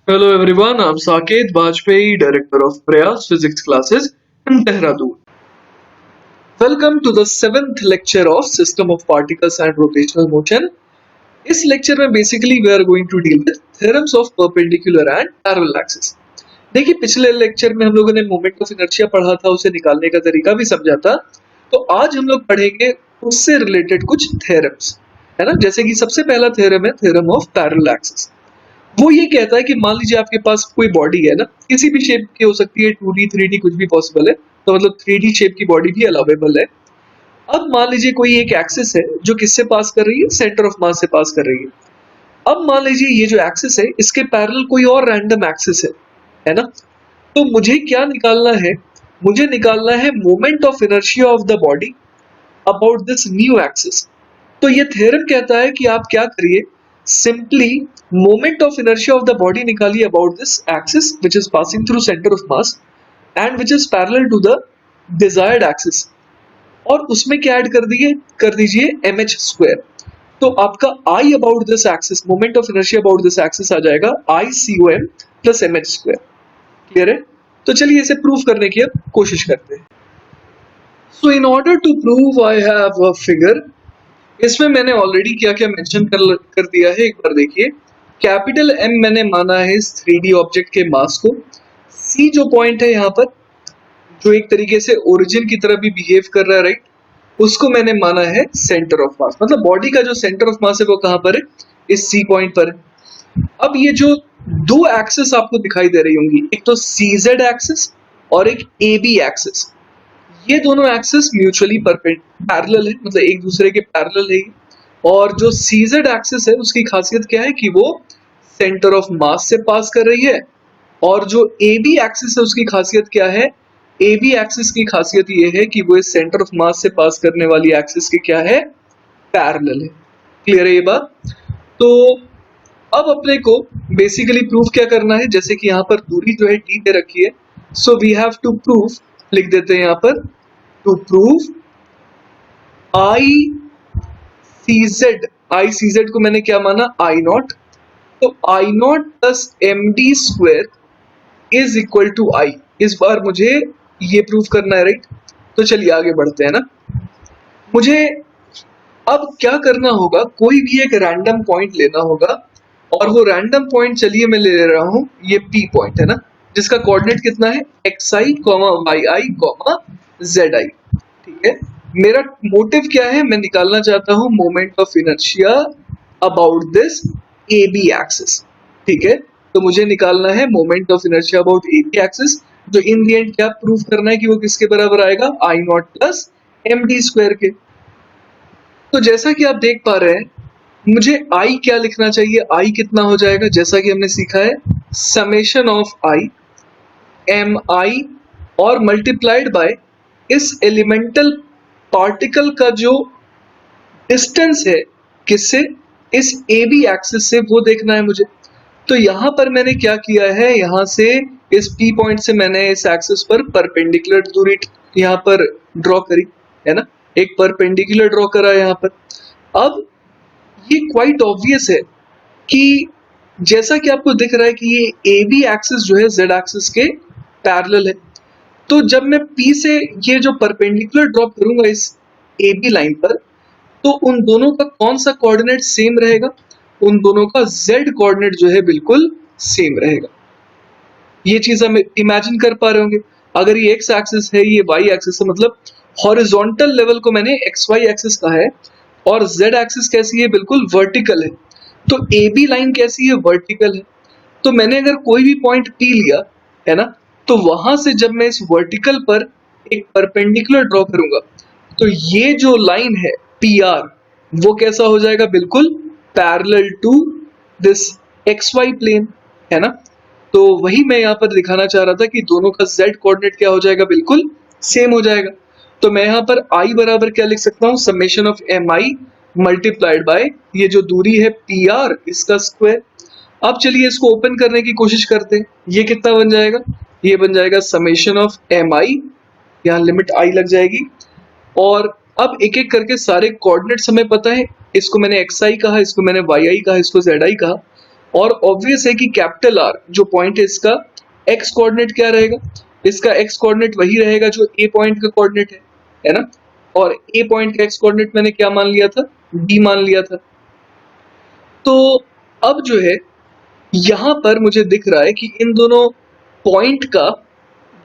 Hello everyone, I'm Saket Bajpayee, Director of Prayas Physics Classes in Dehradun. Welcome to the 7th lecture of System of Particles and Rotational Motion. इस lecture में basically we are going to deal with theorems of perpendicular and parallel axis. देखिए पिछले lecture में हम लोगों ने moment of inertia पढ़ा था, उसे निकालने का तरीका भी समझा था। तो आज हम लोग पढ़ेंगे उससे रिलेटेड कुछ थ्योरम्स, है ना। जैसे कि सबसे पहला थ्योरम है थ्योरम ऑफ पैरेलल एक्सिस। वो ये कहता है कि मान लीजिए आपके पास कोई बॉडी है ना, किसी भी शेप की हो सकती है, 2D 3D कुछ भी पॉसिबल है, तो मतलब 3D शेप की बॉडी भी अलाउेबल है। अब मान लीजिए कोई एक एक्सिस है जो किससे पास कर रही है, सेंटर ऑफ मास से पास कर रही है। अब मान लीजिए ये जो एक्सिस है इसके पैरेलल कोई और रैंडम एक्सिस है ना। तो मुझे क्या निकालना है, मुझे निकालना है moment of inertia of the body about this new axis. तो ये थ्योरम कहता है कि आप क्या करिए, simply moment of inertia of the body निकालिए about this axis which is passing through centre of mass and which is parallel to the desired axis, और उसमें क्या ऐड कर दीजिए mh स्क्वायर। तो आपका I about this axis, moment of inertia about this axis आ जाएगा ICOM plus mh square. Clear है? तो चलिए इसे प्रूव करने की अब कोशिश करते हैं। So in order to prove I have a figure. इसमें मैंने ऑलरेडी क्या क्या मेंशन कर दिया है, एक बार देखिए। कैपिटल M मैंने माना है इस 3D ऑब्जेक्ट के मास को। C जो पॉइंट है यहाँ पर, जो एक तरीके से ओरिजिन की तरह भी बिहेव कर रहा है, राइट, उसको मैंने माना है सेंटर ऑफ मास। मतलब बॉडी का जो सेंटर ऑफ मास है वो कहां पर है, इस सी पॉइंट पर है। अब ये जो दो एक्सिस आपको दिखाई दे रही होंगी, एक तो CZ एक्सिस और एक AB एक्सिस, ये दोनों एक्सिस म्यूचुअली पैरेलल है, मतलब एक दूसरे के पैरेलल है। और जो CZ एक्सिस है उसकी खासियत क्या है कि वो सेंटर ऑफ मास से पास कर रही है, और जो AB एक्सिस है उसकी खासियत क्या है, AB एक्सिस की खासियत ये है कि वो इस सेंटर ऑफ मास से पास करने वाली एक्सिस के क्या है, पैरेलल है। क्लियर है ये बात? तो अब अपने को बेसिकली प्रूफ क्या करना है, जैसे कि यहाँ पर दूरी जो है d दे रखी है, so we have to prove, लिख देते हैं यहाँ पर, to prove I C Z को मैंने क्या माना, आई नॉट। तो I naught plus md square is equal to I. इस बार मुझे ये प्रूफ करना है, राइट। तो चलिए आगे बढ़ते हैं ना। मुझे अब क्या करना होगा, कोई भी एक रैंडम पॉइंट लेना होगा, और वो रैंडम पॉइंट चलिए मैं ले रहा हूं ये P पॉइंट है ना, जिसका कोऑर्डिनेट कितना है, xi, yi, zi। ठीक है, मेरा मोटिव क्या है, मैं निकालना चाहता हूं moment of inertia about this AB axis. ठीक है, तो मुझे निकालना है moment of inertia about AB axis, जो इन दी एंड क्या प्रूफ करना है कि वो किसके बराबर आएगा, आई नॉट प्लस md स्क्वायर के। तो जैसा कि आप देख पा रहे हैं, मुझे I क्या लिखना चाहिए, I कितना हो जाएगा, जैसा कि हमने सीखा है समेशन ऑफ I mi और मल्टीप्लाइड बाय इस एलिमेंटल पार्टिकल का जो डिस्टेंस है किससे, इस AB एक्सिस से, वो देखना है मुझे। तो यहां पर मैंने क्या किया है, यहां से इस P पॉइंट से मैंने इस एक्सिस पर परपेंडिकुलर दूरी यहां पर ड्रॉ करी, है ना, एक परपेंडिकुलर ड्रॉ करा यहां पर। अब ये क्वाइट ऑब्वियस है कि जैसा कि आपको दिख रहा है कि ये AB एक्सिस जो है Z एक्सिस के पैरेलल है, तो जब मैं P से ये जो परपेंडिकुलर ड्रॉप करूंगा इस AB लाइन पर, तो उन दोनों का कौन सा कोऑर्डिनेट सेम रहेगा, उन दोनों का Z कोऑर्डिनेट जो है बिल्कुल सेम रहेगा। ये चीज हम इमेजिन कर पा रहे होंगे। अगर ये x एक्सिस है, ये y एक्सिस है, मतलब हॉरिजॉन्टल लेवल को मैंने xy एक्सिस कहा है, और z एक्सिस कैसी है, बिल्कुल वर्टिकल है। तो AB लाइन कैसी है, वर्टिकल है। तो मैंने अगर कोई भी पॉइंट P लिया, है ना, तो वहां से जब मैं इस वर्टिकल पर एक परपेंडिकुलर ड्रॉ करूंगा, तो ये जो लाइन है PR, वो कैसा हो जाएगा, बिल्कुल parallel to this XY plane, है ना। तो वही मैं यहाँ पर दिखाना चाह रहा था कि दोनों का Z कोऑर्डिनेट क्या हो जाएगा, बिल्कुल सेम हो जाएगा। तो मैं यहाँ पर I बराबर क्या लिख सकता हूँ, summation of mi multiplied by ये जो दूरी है PR, इसका स्क्वायर। अब चलिए इसको ओपन करने की कोशिश करते हैं। ये कितना बन जाएगा, ये बन जाएगा समेशन ऑफ mi, यहाँ लिमिट I लग जाएगी। और अब एक एक करके सारे कोऑर्डिनेट्स हमें पता है, इसको मैंने xi कहा, इसको मैंने yi कहा, इसको zi कहा, और ऑब्वियस है कि कैपिटल आर जो पॉइंट है इसका एक्स कोऑर्डिनेट क्या रहेगा, इसका एक्स कोऑर्डिनेट वही रहेगा जो ए पॉइंट का कोऑर्डिनेट है ना। और ए पॉइंट का एक्स कोऑर्डिनेट मैंने क्या मान लिया था, डी मान लिया था। तो अब जो है यहां पर मुझे दिख रहा है कि इन दोनों पॉइंट का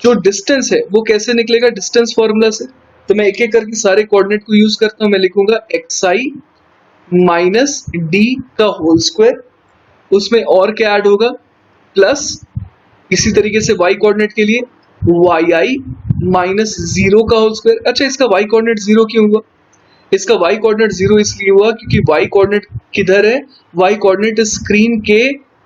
जो डिस्टेंस है वो कैसे निकलेगा, डिस्टेंस फॉर्मूला से। तो मैं एक एक करके सारे कोऑर्डिनेट को यूज करता हूं। मैं लिखूंगा xi माइनस डी का होल स्क्वायर, उसमें और क्या ऐड होगा, प्लस इसी तरीके से y कोऑर्डिनेट के लिए yi माइनस 0 का होल स्क्वायर। अच्छा, इसका y कोऑर्डिनेट 0 क्यों हुआ, इसका y कोऑर्डिनेट 0 इसलिए हुआ क्योंकि y कोऑर्डिनेट किधर है, y कोऑर्डिनेट स्क्रीन के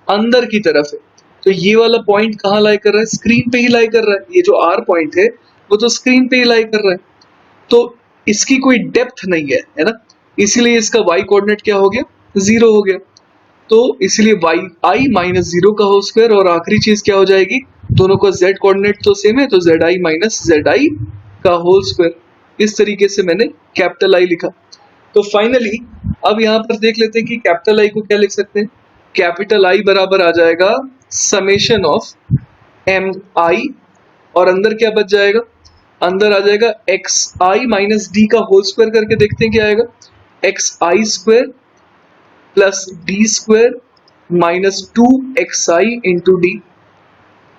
अंदर की तरफ है। तो ये वाला पॉइंट कहाँ लाई कर रहा है, स्क्रीन पे ही लाई कर रहा है। ये जो r पॉइंट है वो तो स्क्रीन पे ही लाई कर रहा है, तो इसकी कोई डेप्थ नहीं है ना, इसीलिए इसका y कोऑर्डिनेट क्या हो गया, 0 हो गया। तो इसलिए yi माइनस 0 का होल स्क्वायर, और आखिरी चीज क्या हो जाएगी, दोनों का z कोऑर्डिनेट तो सेम है, तो zi माइनस zi का होल स्क्वायर। इस तरीके से मैंने कैपिटल I लिखा। तो फाइनली अब यहाँ पर देख लेते हैं कि कैपिटल I को क्या लिख सकते हैं। कैपिटल I बराबर आ जाएगा समेशन ऑफ mi, और अंदर क्या बच जाएगा, अंदर आ जाएगा xi माइनस डी का होल स्क्वायर, करके देखते हैं क्या आएगा, xi square plus D square minus 2xi into D,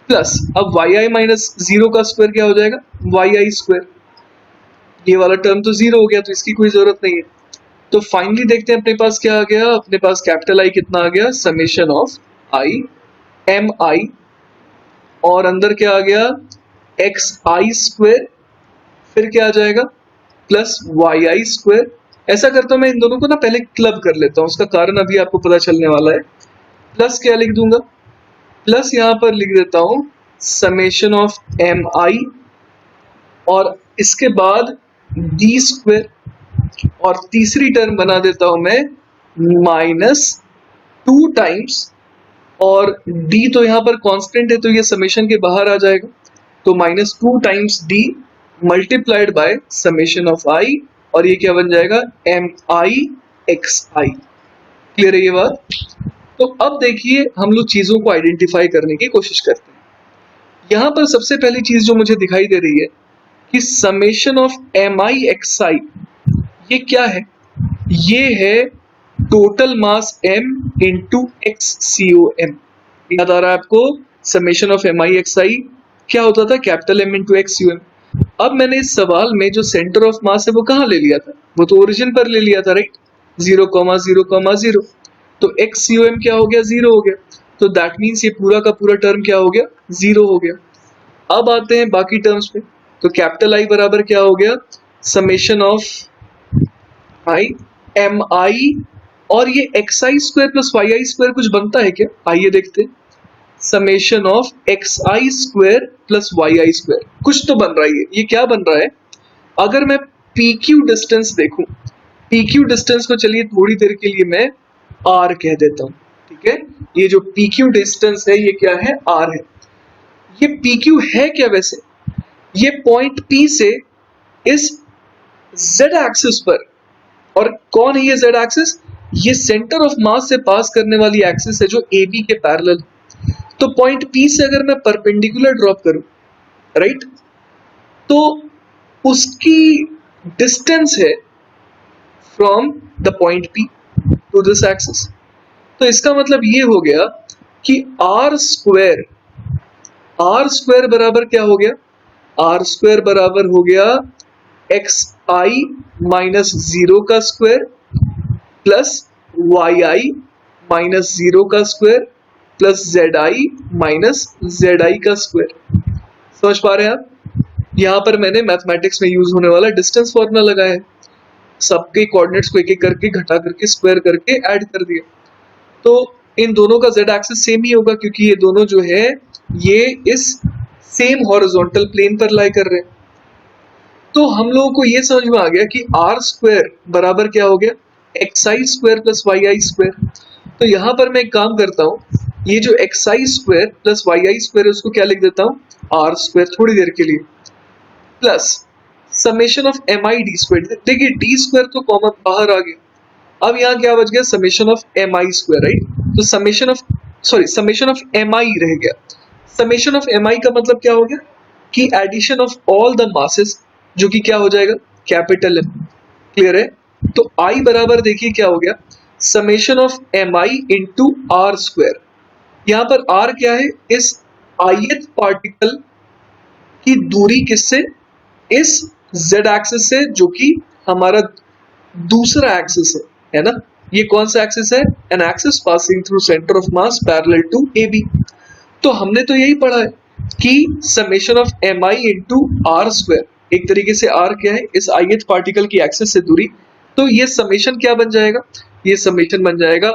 plus अब yi माइनस 0 का स्क्वायर क्या हो जाएगा, yi स्क्वायर। ये वाला टर्म तो 0 हो गया, तो इसकी कोई जरूरत नहीं है। तो फाइनली देखते हैं अपने पास क्या आ गया, अपने पास कैपिटल I कितना आ गया, समेशन ऑफ i mi, और अंदर क्या आ गया, xi स्क्वायर, फिर क्या आ जाएगा, प्लस yi स्क्वायर। ऐसा करता हूं मैं इन दोनों को ना पहले क्लब कर लेता हूं, उसका कारण अभी आपको पता चलने वाला है। प्लस क्या लिख दूंगा, प्लस यहां पर लिख देता हूं समेशन ऑफ mi, और इसके बाद डी स्क्वायर, और तीसरी टर्म बना देता हूं मैं माइनस 2 टाइम्स, और d तो यहाँ पर कांस्टेंट है तो ये समेशन के बाहर आ जाएगा, तो minus 2 times d multiplied by summation of i, और ये क्या बन जाएगा, mi xi। क्लियर है ये बात। तो अब देखिए हम लोग चीजों को आइडेंटिफाई करने की कोशिश करते हैं। यहां पर सबसे पहली चीज जो मुझे दिखाई दे रही है कि समेशन ऑफ mi xi, ये क्या है, ये है total mass m into xcom। याद आ रहा है आपको, समेशन ऑफ mi xi क्या होता था, कैपिटल M इंटू xcom। अब मैंने इस सवाल में जो सेंटर ऑफ मास है वो कहाँ ले लिया था, वो तो ओरिजिन पर ले लिया था, राइट, 0,0,0। तो xcom क्या हो गया, 0 हो गया, तो दैट मीन्स ये पूरा का पूरा टर्म क्या हो गया, 0 हो गया। अब आते हैं बाकी टर्म्स पे, तो कैपिटल I बराबर क्या हो गया, summation of i m i, और ये x i square plus y i square कुछ बनता है क्या, आइए देखते हैं। Summation of x i square plus y i square, कुछ तो बन रहा है। ये क्या बन रहा है, अगर मैं पी क्यू डिस्टेंस देखूं, पी क्यू डिस्टेंस को चलिए थोड़ी देर के लिए मैं आर कह देता हूं, ठीक है। ये जो पी क्यू डिस्टेंस है ये क्या है, आर है। ये पी क्यू है क्या वैसे, ये पॉइंट पी से इस जेड एक्सिस पर, और कौन है ये जेड एक्सिस, ये सेंटर ऑफ मास से पास करने वाली एक्सिस है जो ए बी के पैरेलल। तो पॉइंट पी से अगर मैं परपेंडिकुलर ड्रॉप करूं, राइट, तो उसकी डिस्टेंस है from the point p to this axis. तो इसका मतलब ये हो गया कि आर स्क्वायर बराबर क्या हो गया, आर स्क्वायर बराबर हो गया एक्स आई माइनस 0 का स्क्वायर प्लस वाई आई माइनस 0 का square plus Z I minus Z I का स्क्वायर। समझ पा रहे हैं आप, यहां पर मैंने मैथमेटिक्स में यूज होने वाला डिस्टेंस फॉर्मूला लगाया है, सबके कोऑर्डिनेट्स को एक एक करके घटा करके स्क्वायर करके ऐड कर दिया। तो इन दोनों का जेड एक्सिस सेम ही होगा क्योंकि ये दोनों जो है ये इस सेम हॉरिजॉन्टल प्लेन पर लाई कर रहे हैं। तो हम लोगों को ये समझ में आ गया कि आर स्क्वायर बराबर क्या हो गया, x i square plus y i square. तो यहां पर मैं एक काम करता हूं, ये जो x i square plus y i square है उसको क्या लिख देता हूं, आर स्क्वायर थोड़ी देर के लिए, plus summation of M i d square. देखिए डी स्क्वायर तो कॉमन बाहर आ गया, अब यहाँ क्या बच गया, summation of M i square, right. तो समेशन ऑफ एम आई रह गया। समेशन ऑफ एम आई का मतलब क्या हो गया कि addition of all the masses, जो कि क्या हो जाएगा कैपिटल एम। क्लियर है? तो आई बराबर देखिए क्या हो गया, summation of M I into r square. यहां पर आर क्या है, इस ith पार्टिकल की दूरी किससे, इस z एक्सिस से, जो कि हमारा दूसरा एक्सिस है ना। ये कौन सा एक्सिस है, an axis passing through centre of mass parallel to a b. तो हमने तो यही पढ़ा है कि summation of M I into r square, एक तरीके से आर क्या है, इस ith पार्टिकल की एक्सिस से दूरी। तो ये समेशन क्या बन जाएगा, ये समेशन बन जाएगा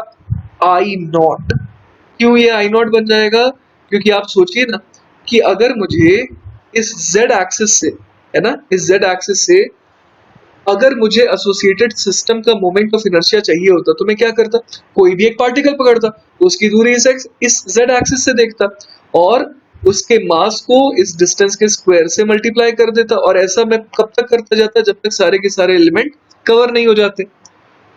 आई नॉट। क्यों ये आई नॉट बन जाएगा, क्योंकि आप सोचिए ना कि अगर मुझे इस z एक्सिस से, है ना, इस z एक्सिस से अगर मुझे एसोसिएटेड सिस्टम का मोमेंट ऑफ इनर्शिया चाहिए होता तो मैं क्या करता, कोई भी एक पार्टिकल पकड़ता, तो उसकी दूरी इस z एक्सिस से देखता और उसके मास को इस डिस्टेंस के स्क्वायर से मल्टीप्लाई कर देता, और ऐसा मैं कब तक करता जाता जब तक सारे के सारे एलिमेंट कवर नहीं हो जाते।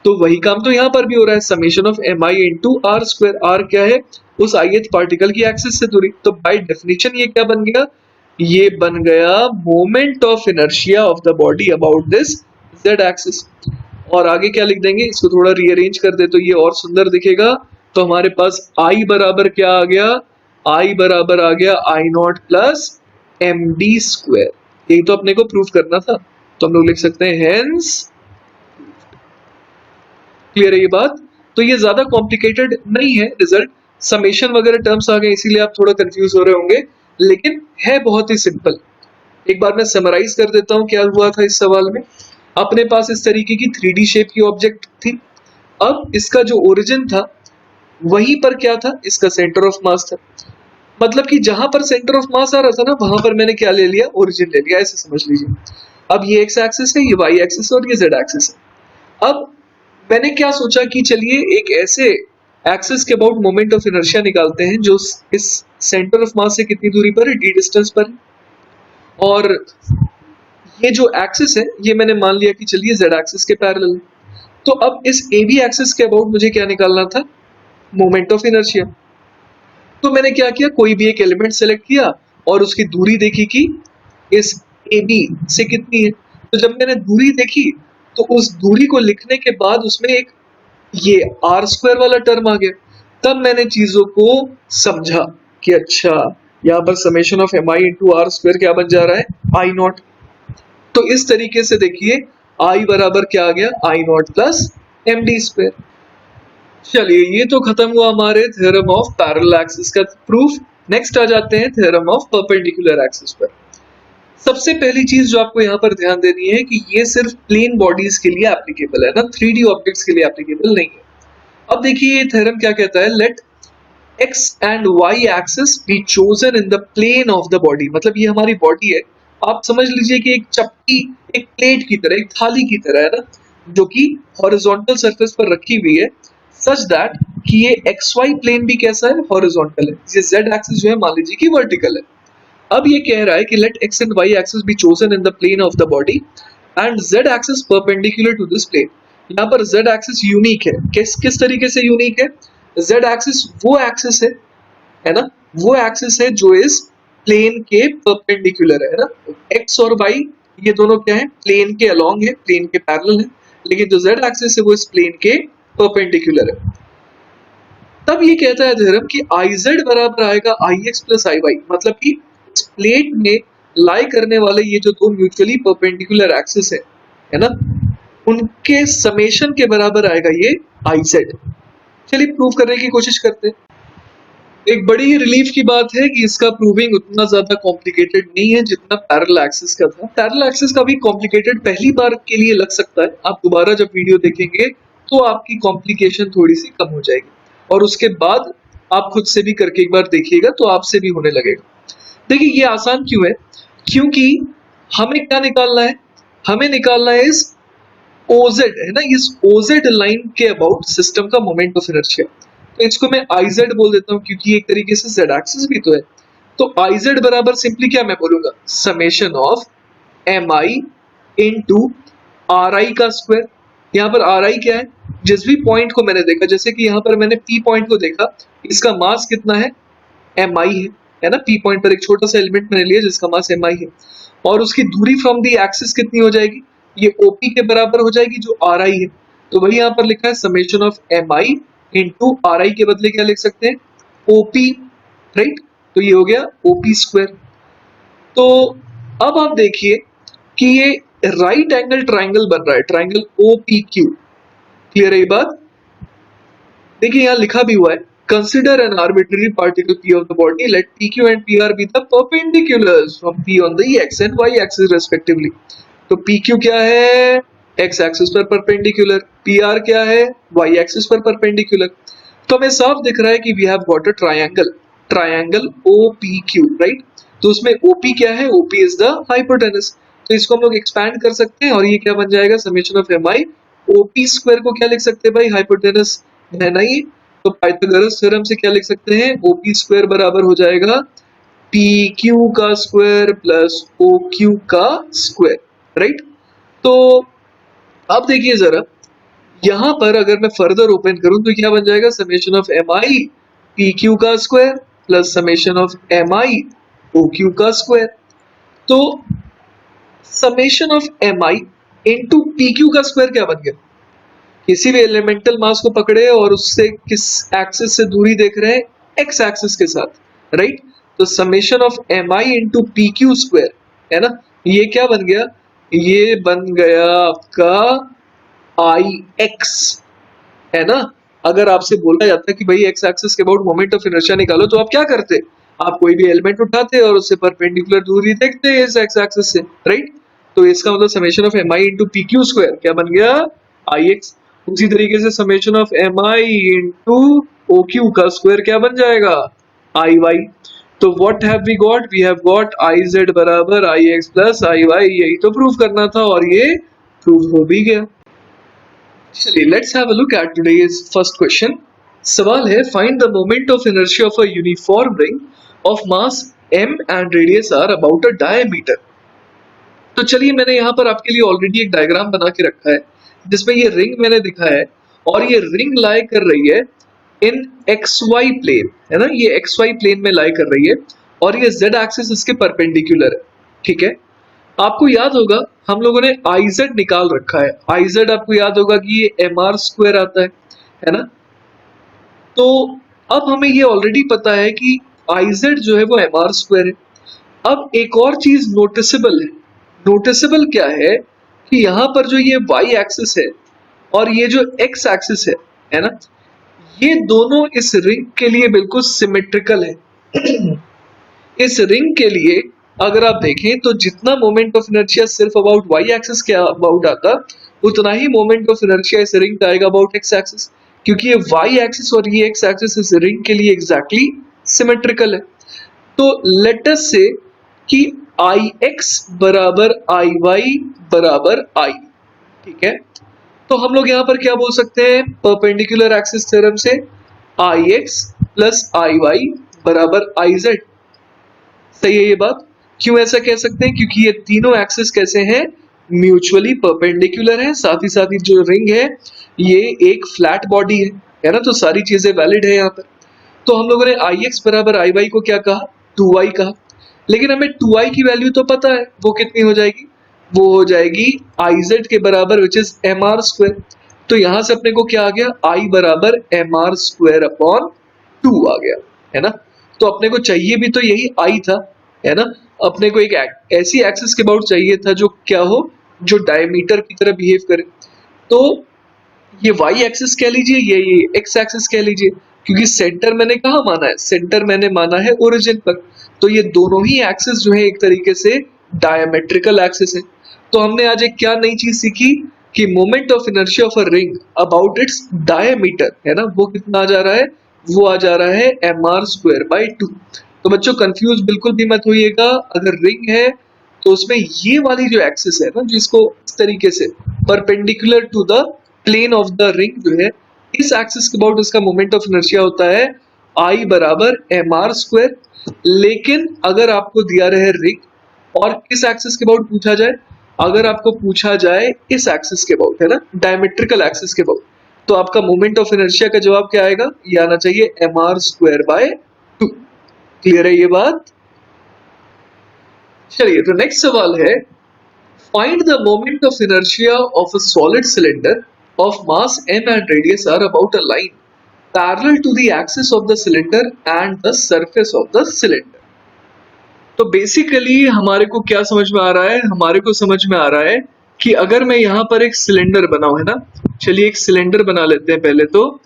तो वही काम तो यहाँ पर भी हो रहा है, summation of M I into r square. R क्या है, उस ith पार्टिकल की एक्सिस से दूरी। तो बाय डेफिनेशन ये क्या बन गया, ये बन गया moment of inertia of the body about this z axis. और आगे क्या लिख देंगे, इसको थोड़ा रीअरेंज कर दे तो ये और सुंदर दिखेगा। तो हमारे पास I बराबर क्या आ गया, I बराबर आ गया I naught plus M D square. यही तो अपने को प्रूव करना था, तो हम लोग लिख सकते हैं हेंस। क्लियर है ये बात? तो ये ज्यादा कॉम्प्लिकेटेड नहीं है रिजल्ट, समेशन वगैरह टर्म्स आ गए इसीलिए आप थोड़ा कंफ्यूज हो रहे होंगे, लेकिन है बहुत ही सिंपल। एक बार मैं समराइज कर देता हूं क्या हुआ था इस सवाल में। अपने पास इस तरीके की 3D शेप की ऑब्जेक्ट थी। अब इसका जो ओरिजिन था वहीं पर क्या था, इसका सेंटर ऑफ मास था। मतलब कि जहां पर सेंटर ऑफ मास आ रहा था ना, वहां पर मैंने क्या ले लिया, ओरिजिन ले लिया, ऐसे समझ लीजिए। अब ये एक्स एक्सिस है, ये वाई एक्सिस है और ये जेड एक्सिस है। अब मैंने क्या सोचा कि चलिए एक ऐसे एक्सिस के अबाउट मोमेंट ऑफ इनर्शिया निकालते हैं जो इस सेंटर ऑफ मास से कितनी दूरी पर है, डी डिस्टेंस पर है। और ये जो एक्सिस है ये मैंने मान लिया कि चलिए जेड एक्सिस के पैरेलल है। तो अब इस ए बी एक्सिस के अबाउट मुझे क्या निकालना था, मोमेंट ऑफ इनर्शिया। तो मैंने क्या किया, कोई भी एक एलिमेंट सेलेक्ट किया और उसकी दूरी देखी कि इस ए बी से कितनी है। तो जब मैंने दूरी देखी तो उस दूरी को लिखने के बाद उसमें एक ये आर स्क्वायर वाला टर्म आ गया। तब मैंने चीजों को समझा कि अच्छा यहाँ पर summation of M I into r square क्या बन जा रहा है, आई नॉट। तो इस तरीके से देखिए आई बराबर क्या आ गया, I naught plus M D square. चलिए ये तो खत्म हुआ हमारे थ्योरम ऑफ पैरेलल एक्सिस का प्रूफ। नेक्स्ट आ जाते हैं थ्योरम ऑफ परपेंडिकुलर एक्सिस पर। सबसे पहली चीज जो आपको यहाँ पर ध्यान देनी है कि ये सिर्फ प्लेन बॉडीज के लिए एप्लीकेबल है ना, 3D ऑब्जेक्ट्स के लिए एप्लीकेबल नहीं है। अब देखिए ये थ्योरम क्या कहता है, let x and y axis be chosen in the plane of the body. मतलब ये हमारी बॉडी है, आप समझ लीजिए कि एक चपटी, एक प्लेट की तरह, एक थाली की तरह है ना, जो कि हॉरिजॉन्टल सरफेस पर रखी हुई है, सच दैट कि ये xy प्लेन भी कैसा है, हॉरिजॉन्टल है। ये z एक्सिस जो है मान लीजिए कि वर्टिकल है। अब ये कह रहा है कि let x and y axis be chosen in the plane of the body and z axis perpendicular to this plane. यहाँ पर z एक्सिस यूनिक है। किस तरीके से यूनिक है, z एक्सिस वो एक्सिस है ना, वो एक्सिस है जो इस प्लेन के परपेंडिकुलर है ना। x और y ये दोनों क्या है, प्लेन के अलोंग है, प्लेन के पैरेलल है, लेकिन जो z एक्सिस है वो इस प्लेन के परपेंडिकुलर है। तब ये कहता है थ्योरम कि iz बराबर आएगा ix प्लस iy। मतलब कि इस प्लेट में लाई करने वाले ये जो दो म्यूचुअली परपेंडिकुलर एक्सिस है ना, उनके समेशन के बराबर आएगा ये iz। चलिए प्रूव करने की कोशिश करते हैं। एक बड़ी ही रिलीफ की बात है कि इसका प्रूविंग उतना ज्यादा कॉम्प्लिकेटेड नहीं है जितना पैरेलल एक्सिस का था। पैरेलल एक्सिस का भी कॉम्प्लिकेटेड पहली बार के लिए लग सकता है, आप दोबारा जब वीडियो देखेंगे तो आपकी कॉम्प्लिकेशन थोड़ी सी कम हो जाएगी, और उसके बाद आप खुद से भी करके एक बार देखिएगा तो आपसे भी होने लगेगा। देखिए ये आसान क्यों है, क्योंकि हमें क्या निकालना है, हमें निकालना है इस OZ है ना, इस OZ लाइन के अबाउट सिस्टम का मोमेंट ऑफ इनर्शिया। तो इसको मैं IZ बोल देता हूं क्योंकि एक तरीके से Z एक्सिस भी तो है। तो IZ बराबर सिंपली क्या मैं बोलूंगा, summation of MI into RI का स्क्वायर। यहाँ पर RI क्या है, जिस भी पॉइंट को मैंने देखा, जैसे कि यहाँ पर मैंने पी पॉइंट को देखा, इसका मास कितना है, एम आई है ना। पी पॉइंट पर एक छोटा सा एलिमेंट मैंने लिया जिसका मास एम आई है, और उसकी दूरी फ्रॉम दी एक्सिस कितनी हो जाएगी, ये ओपी के बराबर हो जाएगी जो आर आई है। तो वही यहाँ पर लिखा है summation of M I into r i के बदले क्या लिख सकते हैं, ओपी, राइट। तो ये हो गया ओपी स्क्वायर। तो अब आप देखिए कि ये राइट एंगल ट्राइंगल बन रहा है, triangle o p q. Clear है ये बात। देखिए यहाँ लिखा भी हुआ है, consider an arbitrary particle p of the body, let p q and p r be the perpendiculars from p on the x and y axis respectively. तो पी क्यू क्या है, एक्स एक्सिस पर परपेंडिकुलर, पी आर क्या है, Y axis पर perpendicular. तो हमें साफ दिख रहा है कि we have got a triangle, triangle o p q, right. तो उसमें ओपी क्या है, ओपी इज द हाइपोटेनस। तो इसको हम लोग एक्सपैंड कर सकते हैं और ये क्या बन जाएगा, summation of M i o p square को क्या लिख सकते हैं भाई, हाइपोटेनस है ना ये। तो पाइथागोरस थ्योरम से क्या लिख सकते हैं, ओपी स्क्वायर बराबर हो जाएगा पी क्यू का स्क्वायर प्लस ओ क्यू का स्क्वायर, राइट। तो अब देखिए जरा, यहां पर अगर मैं फर्दर ओपन करूं तो क्या बन जाएगा, summation of M I P Q का square plus summation of M I O Q का स्क्वायर। तो summation of M I into P Q का स्क्वायर क्या बन गया, किसी भी एलिमेंटल मास को पकड़े और उससे किस एक्सिस से दूरी देख रहे हैं, एक्स एक्सिस के साथ, राइट। तो summation of M I into P q square है ना, ये क्या बन गया, ये बन गया आपका आई एक्स, है ना। अगर आपसे बोला जाता है कि भाई एक्स एक्सिस के अबाउट मोमेंट ऑफ इनर्शिया निकालो, तो आप क्या करते, आप कोई भी एलिमेंट उठाते और उससे परपेंडिकुलर दूरी देखते इस एक्स एक्सिस से, राइट। तो इसका मतलब summation of M I into P q square क्या बन गया, आई एक्स। उसी तरीके से summation of M I into o Q का स्क्वायर क्या बन जाएगा, आई वाई। तो what have we got, we have got i z बराबर i x plus i y. यही तो प्रूव करना था और ये प्रूव हो भी गया। चलिए let's have a look at today's first question. सवाल है, find the moment of inertia of a uniform ring of mass m and radius r about a diameter. तो चलिए मैंने यहाँ पर आपके लिए ऑलरेडी एक डायग्राम बना के रखा है जिसमें ये रिंग मैंने दिखा है और ये रिंग लाई कर रही है इन XY प्लेन, है ना, ये XY प्लेन में लाई कर रही है और ये Z एक्सिस इसके परपेंडिकुलर है, ठीक है। आपको याद होगा हम लोगों ने IZ निकाल रखा है, IZ आपको याद होगा कि ये mr स्क्वायर आता है ना। तो अब हमें ये ऑलरेडी पता है कि IZ जो है वो mr स्क्वायर है। अब एक और चीज नोटिसेबल है, नोटिसेबल क्या है कि यहाँ पर जो ये y एक्सिस है और ये जो x एक्सिस है ना, ये दोनों इस रिंग के लिए बिल्कुल सिमेट्रिकल है। इस रिंग के लिए अगर आप देखें तो जितना मोमेंट ऑफ इनर्शिया सिर्फ अबाउट y एक्सिस के अबाउट आता, उतना ही मोमेंट ऑफ इनर्शिया इस रिंग का आएगा अबाउट x एक्सिस, क्योंकि ये y एक्सिस और ये x एक्सिस इस रिंग के लिए एग्जैक्टली सिमेट्रिकल है। तो लेट अस से कि Ix बराबर Iy बराबर I, ठीक है। तो हम लोग यहाँ पर क्या बोल सकते हैं, परपेंडिकुलर एक्सिस थ्योरम से Ix प्लस Iy बराबर Iz। सही है ये बात। क्यों ऐसा कह सकते हैं, क्योंकि ये तीनों एक्सिस कैसे हैं, म्यूचुअली परपेंडिकुलर है। साथ ही जो रिंग है ये एक फ्लैट बॉडी है ना, तो सारी चीजें वैलिड है यहाँ पर। तो हम लोगों ने Ix बराबर Iy को क्या कहा, 2y कहा, लेकिन हमें 2y की वैल्यू तो पता है, वो कितनी हो जाएगी, वो हो जाएगी Iz के बराबर विच इज mr स्क्वायर। तो यहां से अपने को क्या आ गया, I बराबर mr स्क्वायर अपॉन 2 आ गया, है ना। तो अपने को चाहिए भी तो यही I था, है ना। अपने को एक ऐसी एक्सिस के अबाउट चाहिए था जो क्या हो, जो डायमीटर की तरह बिहेव करे। तो ये y एक्सिस कह लीजिए, ये x एक्सिस कह लीजिए, क्योंकि सेंटर मैंने कहा माना है, सेंटर मैंने माना है ओरिजिन पर। तो ये दोनों ही एक्सिस जो है एक तरीके से डायमेट्रिकल एक्सिस है। तो हमने आज एक क्या नई चीज सीखी कि moment of inertia of a ring about its diameter, है ना, वो कितना आ जा रहा है, वो आ जा रहा है mr स्क्वायर बाई 2। तो बच्चों कंफ्यूज बिल्कुल भी मत होइएगा, अगर रिंग है तो उसमें ये वाली जो एक्सिस है ना, जिसको इस तरीके से perpendicular to the plane of the ring जो है, इस एक्सिस के अबाउट इसका मोमेंट ऑफ इनर्शिया होता है I बराबर mr स्क्वायर। लेकिन अगर आपको दिया रहे रिंग और किस एक्सिस के अबाउट पूछा जाए, अगर आपको पूछा जाए इस एक्सिस के अबाउट, है ना, डायमेट्रिकल एक्सिस के अबाउट, तो आपका मोमेंट ऑफ इनर्शिया का जवाब क्या आएगा? ये आना चाहिए mr²/2। क्लियर है ये बात? चलिए तो नेक्स्ट सवाल है, find the moment of inertia of a solid cylinder of mass m and radius r about a line parallel to the axis of the cylinder and the surface of the cylinder। तो basically हमारे को क्या समझ में आ रहा है? हमारे को समझ में आ रहा है कि अगर मैं यहाँ पर एक सिलेंडर बनाऊं, है ना, चलिए एक सिलेंडर बना लेते हैं पहले तो।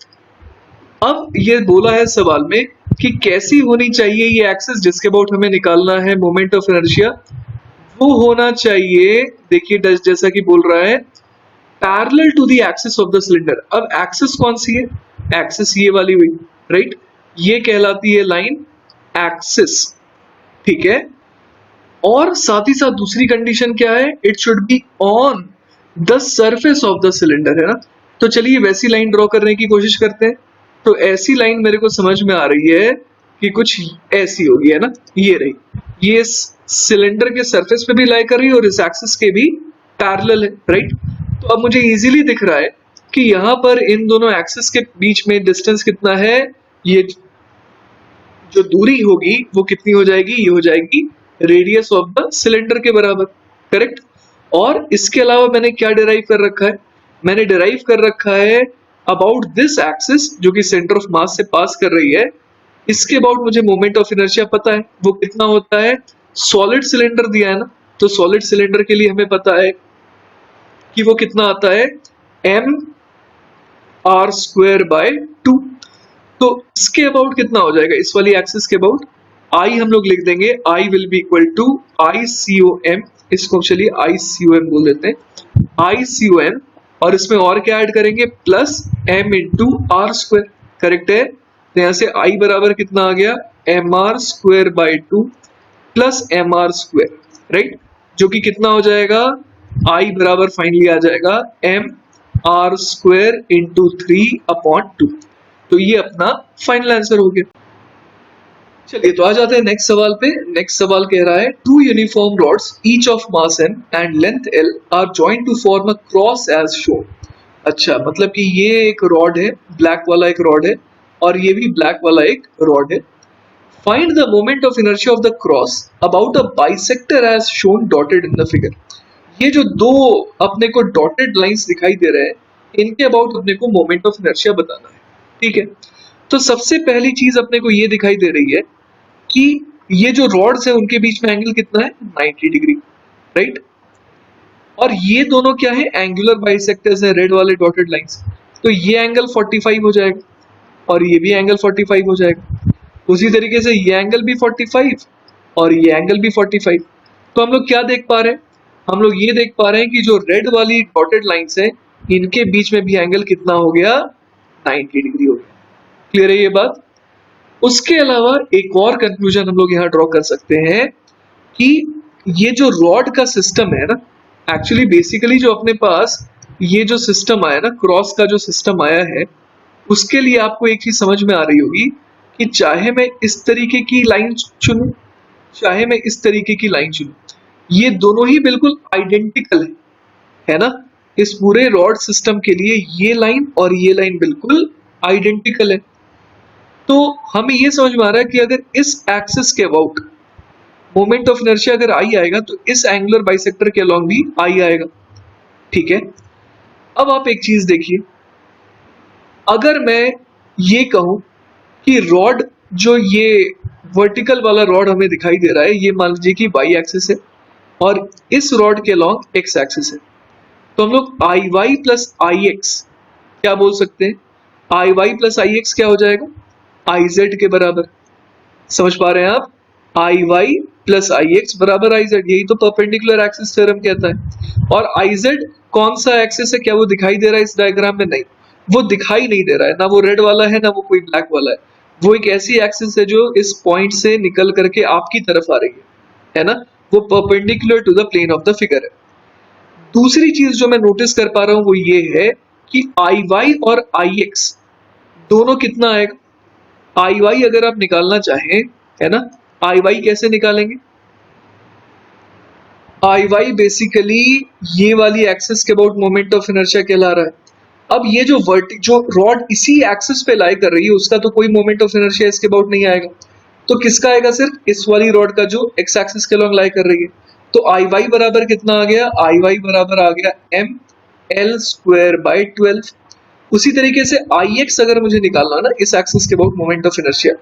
अब ये बोला है सवाल में कि कैसी होनी चाहिए ये एक्सिस जिसके अबाउट हमें निकालना है मोमेंट ऑफ इनर्शिया। वो होना चाहिए, देखिए जैसा कि बोल रहा है parallel to the axis of the cylinder. अब एक्सिस कौन सी है? एक्सिस ये वाली हुई, राइट? ये कहलाती है लाइन एक्सिस, ठीक है। और साथ ही साथ दूसरी कंडीशन क्या है? It should be on the surface of the cylinder, है ना। तो चलिए वैसी लाइन ड्रॉ करने की कोशिश करते हैं। तो ऐसी लाइन मेरे को समझ में आ रही है कि कुछ ऐसी होगी, है ना, ये रही। ये सिलेंडर के सरफेस पे भी लाई कर रही है और इस एक्सिस के भी पैरेलल है, राइट। तो अब मुझे इजीली दिख रहा है कि यहाँ पर इन दोनों एक्सिस के बीच में डिस्टेंस कितना है। ये जो दूरी होगी वो कितनी हो जाएगी? ये हो जाएगी रेडियस ऑफ द सिलेंडर के बराबर, करेक्ट। और इसके अलावा मैंने क्या डिराइव कर रखा है? मैंने डिराइव कर रखा है अबाउट दिस एक्सिस जो कि सेंटर ऑफ मास से पास कर रही है। इसके अबाउट मुझे मोमेंट ऑफ इनर्शिया पता है, वो कितना होता है? सॉलिड सिलेंडर दिया है ना, तो सॉलिड सिलेंडर के लिए हमें पता है कि वो कितना आता है, mr²/2। तो इसके अबाउट कितना हो जाएगा? इस वाली एक्सिस के अबाउट आई हम लोग लिख देंगे, i will be equal to ICOM। इसको चलिए ICOM बोल देते हैं, ICOM। और इसमें और क्या ऐड करेंगे? Plus m into r², correct है। तो यहाँ से I बराबर कितना आ गया? mr²/2 प्लस mr², राइट, जो कि कितना हो जाएगा? I बराबर फाइनली आ जाएगा mr² इंटू 3/2। तो ये अपना फाइनल आंसर हो गया। चलिए तो आ जाते हैं नेक्स्ट सवाल पे। नेक्स्ट सवाल कह रहा है, two uniform rods each of mass m and length l are joined to form a cross as shown. अच्छा, मतलब कि ये एक रॉड है, ब्लैक वाला एक रॉड है और ये भी ब्लैक वाला एक रॉड है। Find the moment of inertia of the cross about a bisector as shown dotted in the figure. ये जो दो अपने को डॉटेड लाइंस दिखाई दे रहे हैं, इनके अबाउट अपने को मोमेंट ऑफ इनर्शिया बताना है, ठीक है। तो सबसे पहली चीज अपने को ये दिखाई दे रही है कि ये जो रॉड्स है उनके बीच में एंगल कितना है? 90 डिग्री, राइट। और ये दोनों क्या है? एंगुलर बाइसेक्टर्स है, रेड वाले डॉटेड लाइंस। तो ये एंगल 45 हो जाएगा और ये भी एंगल 45 हो जाएगा। उसी तरीके से ये एंगल भी 45 और ये एंगल भी 45। तो हम लोग क्या देख पा रहे हैं? हम लोग ये देख पा रहे हैं कि जो रेड वाली डॉटेड लाइंस है इनके बीच में भी एंगल कितना हो गया? 90 डिग्री हो गया। क्लियर है ये बात? उसके अलावा एक और कंक्लूजन हम लोग यहाँ ड्रॉ कर सकते हैं कि ये जो रॉड का सिस्टम है ना, एक्चुअली बेसिकली जो अपने पास ये जो सिस्टम आया ना, क्रॉस का जो सिस्टम आया है, उसके लिए आपको एक चीज समझ में आ रही होगी कि चाहे मैं इस तरीके की लाइन चुनूं, चाहे मैं इस तरीके की लाइन चुनूं, ये दोनों ही बिल्कुल आइडेंटिकल है ना। इस पूरे रॉड सिस्टम के लिए ये लाइन और ये लाइन बिल्कुल आइडेंटिकल है। तो हमें ये समझ में आ रहा है कि अगर इस एक्सिस के अबाउट मोमेंट ऑफ इनर्शिया अगर आई आएगा तो इस एंगुलर बाइसेक्टर के अलोंग भी आई आएगा, ठीक है। अब आप एक चीज देखिए, अगर मैं ये कहूं कि रॉड जो ये वर्टिकल वाला रॉड हमें दिखाई दे रहा है, ये मान लीजिए कि वाई एक्सिस है और इस रॉड के अलोंग एक्स एक्सिस है, तो हम लोग आई वाई प्लस आई एक्स क्या बोल सकते हैं? आई वाई प्लस आई एक्स क्या हो जाएगा? आई जेड के बराबर। समझ पा रहे हैं आप? आई वाई प्लस आई एक्स बराबर आई जेड, यही तो परपेंडिकुलर एक्सिस थ्योरम कहता है। और आई जेड कौन सा एक्सिस है? क्या वो दिखाई दे रहा है इस डायग्राम में? नहीं, वो दिखाई नहीं दे रहा है, ना वो रेड वाला है ना वो कोई ब्लैक वाला है। वो एक ऐसी एक्सिस है जो इस पॉइंट से निकल करके आपकी तरफ आ रही है ना। वो perpendicular to the plane of the figure है। दूसरी चीज जो मैं नोटिस कर पा रहा हूं वो ये है कि आई वाई और आई एक्स दोनों कितना आएगा? आई वाई अगर आप निकालना चाहें, है ना, आई वाई कैसे निकालेंगे? आई वाई बेसिकली ये वाली एक्सिस के अबाउट मोमेंट ऑफ इनर्शिया कहला रहा है। अब ये जो रॉड इसी एक्सिस पे लाई कर रही है उसका तो कोई मोमेंट ऑफ इनर्शिया इसके अबाउट नहीं आएगा, तो किसका आएगा? सिर्फ इस वाली रॉड का जो एक्स एक्सिस के अलॉन्ग लाई कर रही है। तो आई वाई बराबर कितना आ गया? आई वाई बराबर आ गया एम एल स्क्वायर बाई 12। उसी तरीके से आई एक्स अगर मुझे निकालना ना इस एक्सिस के अबाउट मोमेंट ऑफ इनर्शिया,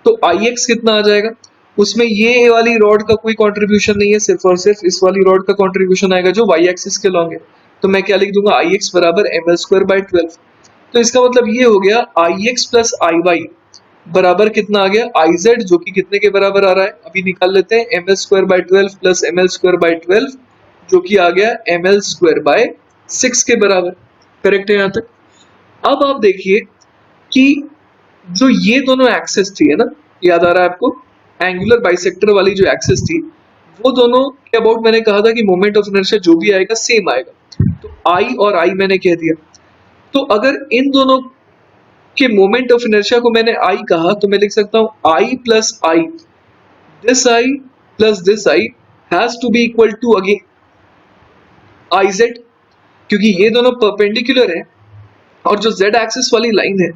तो आई एक्स कितना आ जाएगा? उसमें ये वाली रॉड का कोई कंट्रीब्यूशन नहीं है, सिर्फ और सिर्फ इस वाली रॉड का कंट्रीब्यूशन आएगा जो वाई एक्सिस के अलॉन्ग है। तो मैं क्या लिख दूंगा? आई एक्स बराबर एम एल स्क्वायर बाई 12। तो इसका मतलब ये हो गया i x plus i Y बराबर कितना आ गया? आई जेड, जो कि कितने के बराबर आ रहा है अभी निकाल लेते हैं, m l square by 12 plus m l square by 12, जो कि आ गया एम एल स्क्वायर बाय 6 के बराबर। करेक्ट है यहाँ तक? अब आप देखिए कि जो ये दोनों एक्सेस थी, है ना, याद आ रहा है आपको? एंगुलर बाइसेक्टर वाली जो एक्सेस थी, वो दोनों के अबाउट मैंने कहा था कि मोमेंट ऑफ इनर्शिया जो भी आएगा सेम आएगा। तो आई और आई मैंने कह दिया। तो अगर इन दोनों के मोमेंट ऑफ इनर्शिया को मैंने आई कहा, तो मैं लिख सकता हूं I plus I, this I plus this I has to be equal to again I Z, क्योंकि ये दोनों परपेंडिकुलर है और जो z एक्सिस वाली लाइन है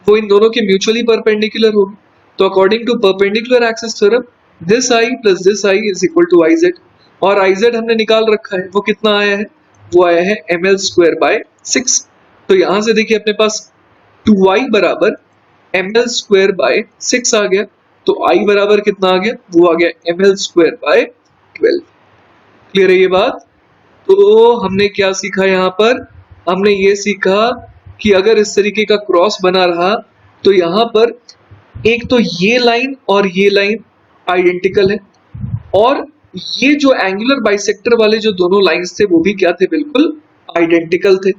वो इन दोनों के म्यूचुअली परपेंडिकुलर होगी। तो according to perpendicular axis theorem, this i plus this i is equal to i z, और आई जेड हमने निकाल रखा है, वो कितना आया है? वो आया है एम एल स्क्वायर बाय 6। तो यहां से देखिए अपने पास 2i बराबर एम एल स्क्वायर बाय 6 आ गया। तो i बराबर कितना आ गया? वो आ गया m l square by 12। Clear है ये बात? तो हमने क्या सीखा यहाँ पर? हमने ये सीखा कि अगर इस तरीके का क्रॉस बना रहा तो यहाँ पर एक तो ये लाइन और ये लाइन आइडेंटिकल है, और ये जो एंगुलर बाइसेक्टर वाले जो दोनों लाइंस थे वो भी क्या थे? बिल्कुल आइडेंटिकल थे।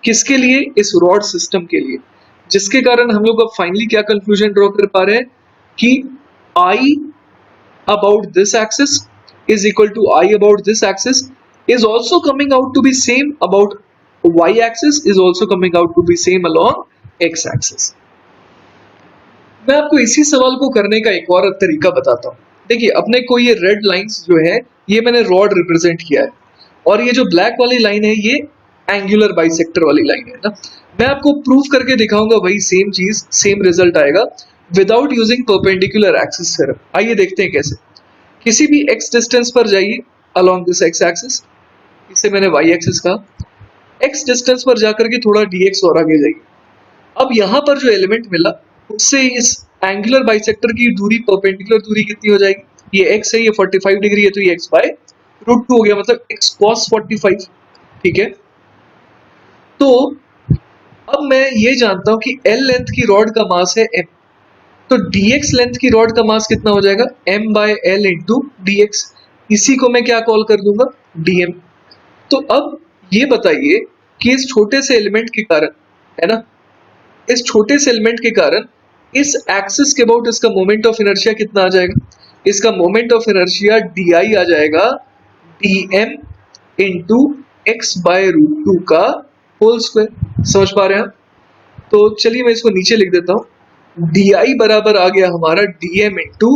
किसके लिए? इस रॉड सिस्टम के लिए। जिसके कारण हम लोग अब फाइनली क्या कंक्लूजन ड्रॉ कर पा रहे हैं कि आई about this axis is equal to I about this axis is also coming out to be same about y axis is also coming out to be same along x axis। मैं आपको इसी सवाल को करने का एक और तरीका बताता हूँ। देखिए अपने को ये रेड लाइंस जो है ये मैंने रॉड रिप्रेजेंट किया है, और ये जो ब्लैक वाली लाइन है ये एंगुलर बाइसेक्टर वाली लाइन है ना। मैं आपको प्रूफ करके दिखाऊंगा वही सेम चीज, सेम रिजल्ट आएगा without using perpendicular axis theorem. आइए देखते हैं कैसे। किसी भी x डिस्टेंस पर जाइए अलोंग दिस x एक्सिस, इसे मैंने y एक्सिस कहा। x डिस्टेंस पर जाकर के थोड़ा dx और आगे जाइए। अब यहाँ पर जो एलिमेंट मिला उससे इस एंगुलर बाइसेक्टर की दूरी, परपेंडिकुलर दूरी कितनी हो जाएगी? ये x है, ये 45 डिग्री है, तो ये x बाय रूट 2 हो गया, मतलब x cos 45। ठीक है, तो अब मैं ये जानता हूं कि L लेंथ की रॉड का मास है m, तो dx लेंथ की रॉड का मास कितना हो जाएगा? m by L into D. इसी को मैं क्या कॉल कर दूंगा? dm। तो अब ये बताइए कि इस छोटे से एलिमेंट के कारण, है ना, इस छोटे से एलिमेंट के कारण इस एक्सिस के अबाउट इसका मोमेंट ऑफ इनर्शिया कितना आ जाएगा? इसका मोमेंट ऑफ इनर्शिया di आ जाएगा dm into x by root 2 का होल स्क्वायर। समझ पा रहे हैं आप? तो चलिए मैं इसको नीचे लिख देता हूं। di बराबर आ गया हमारा dm into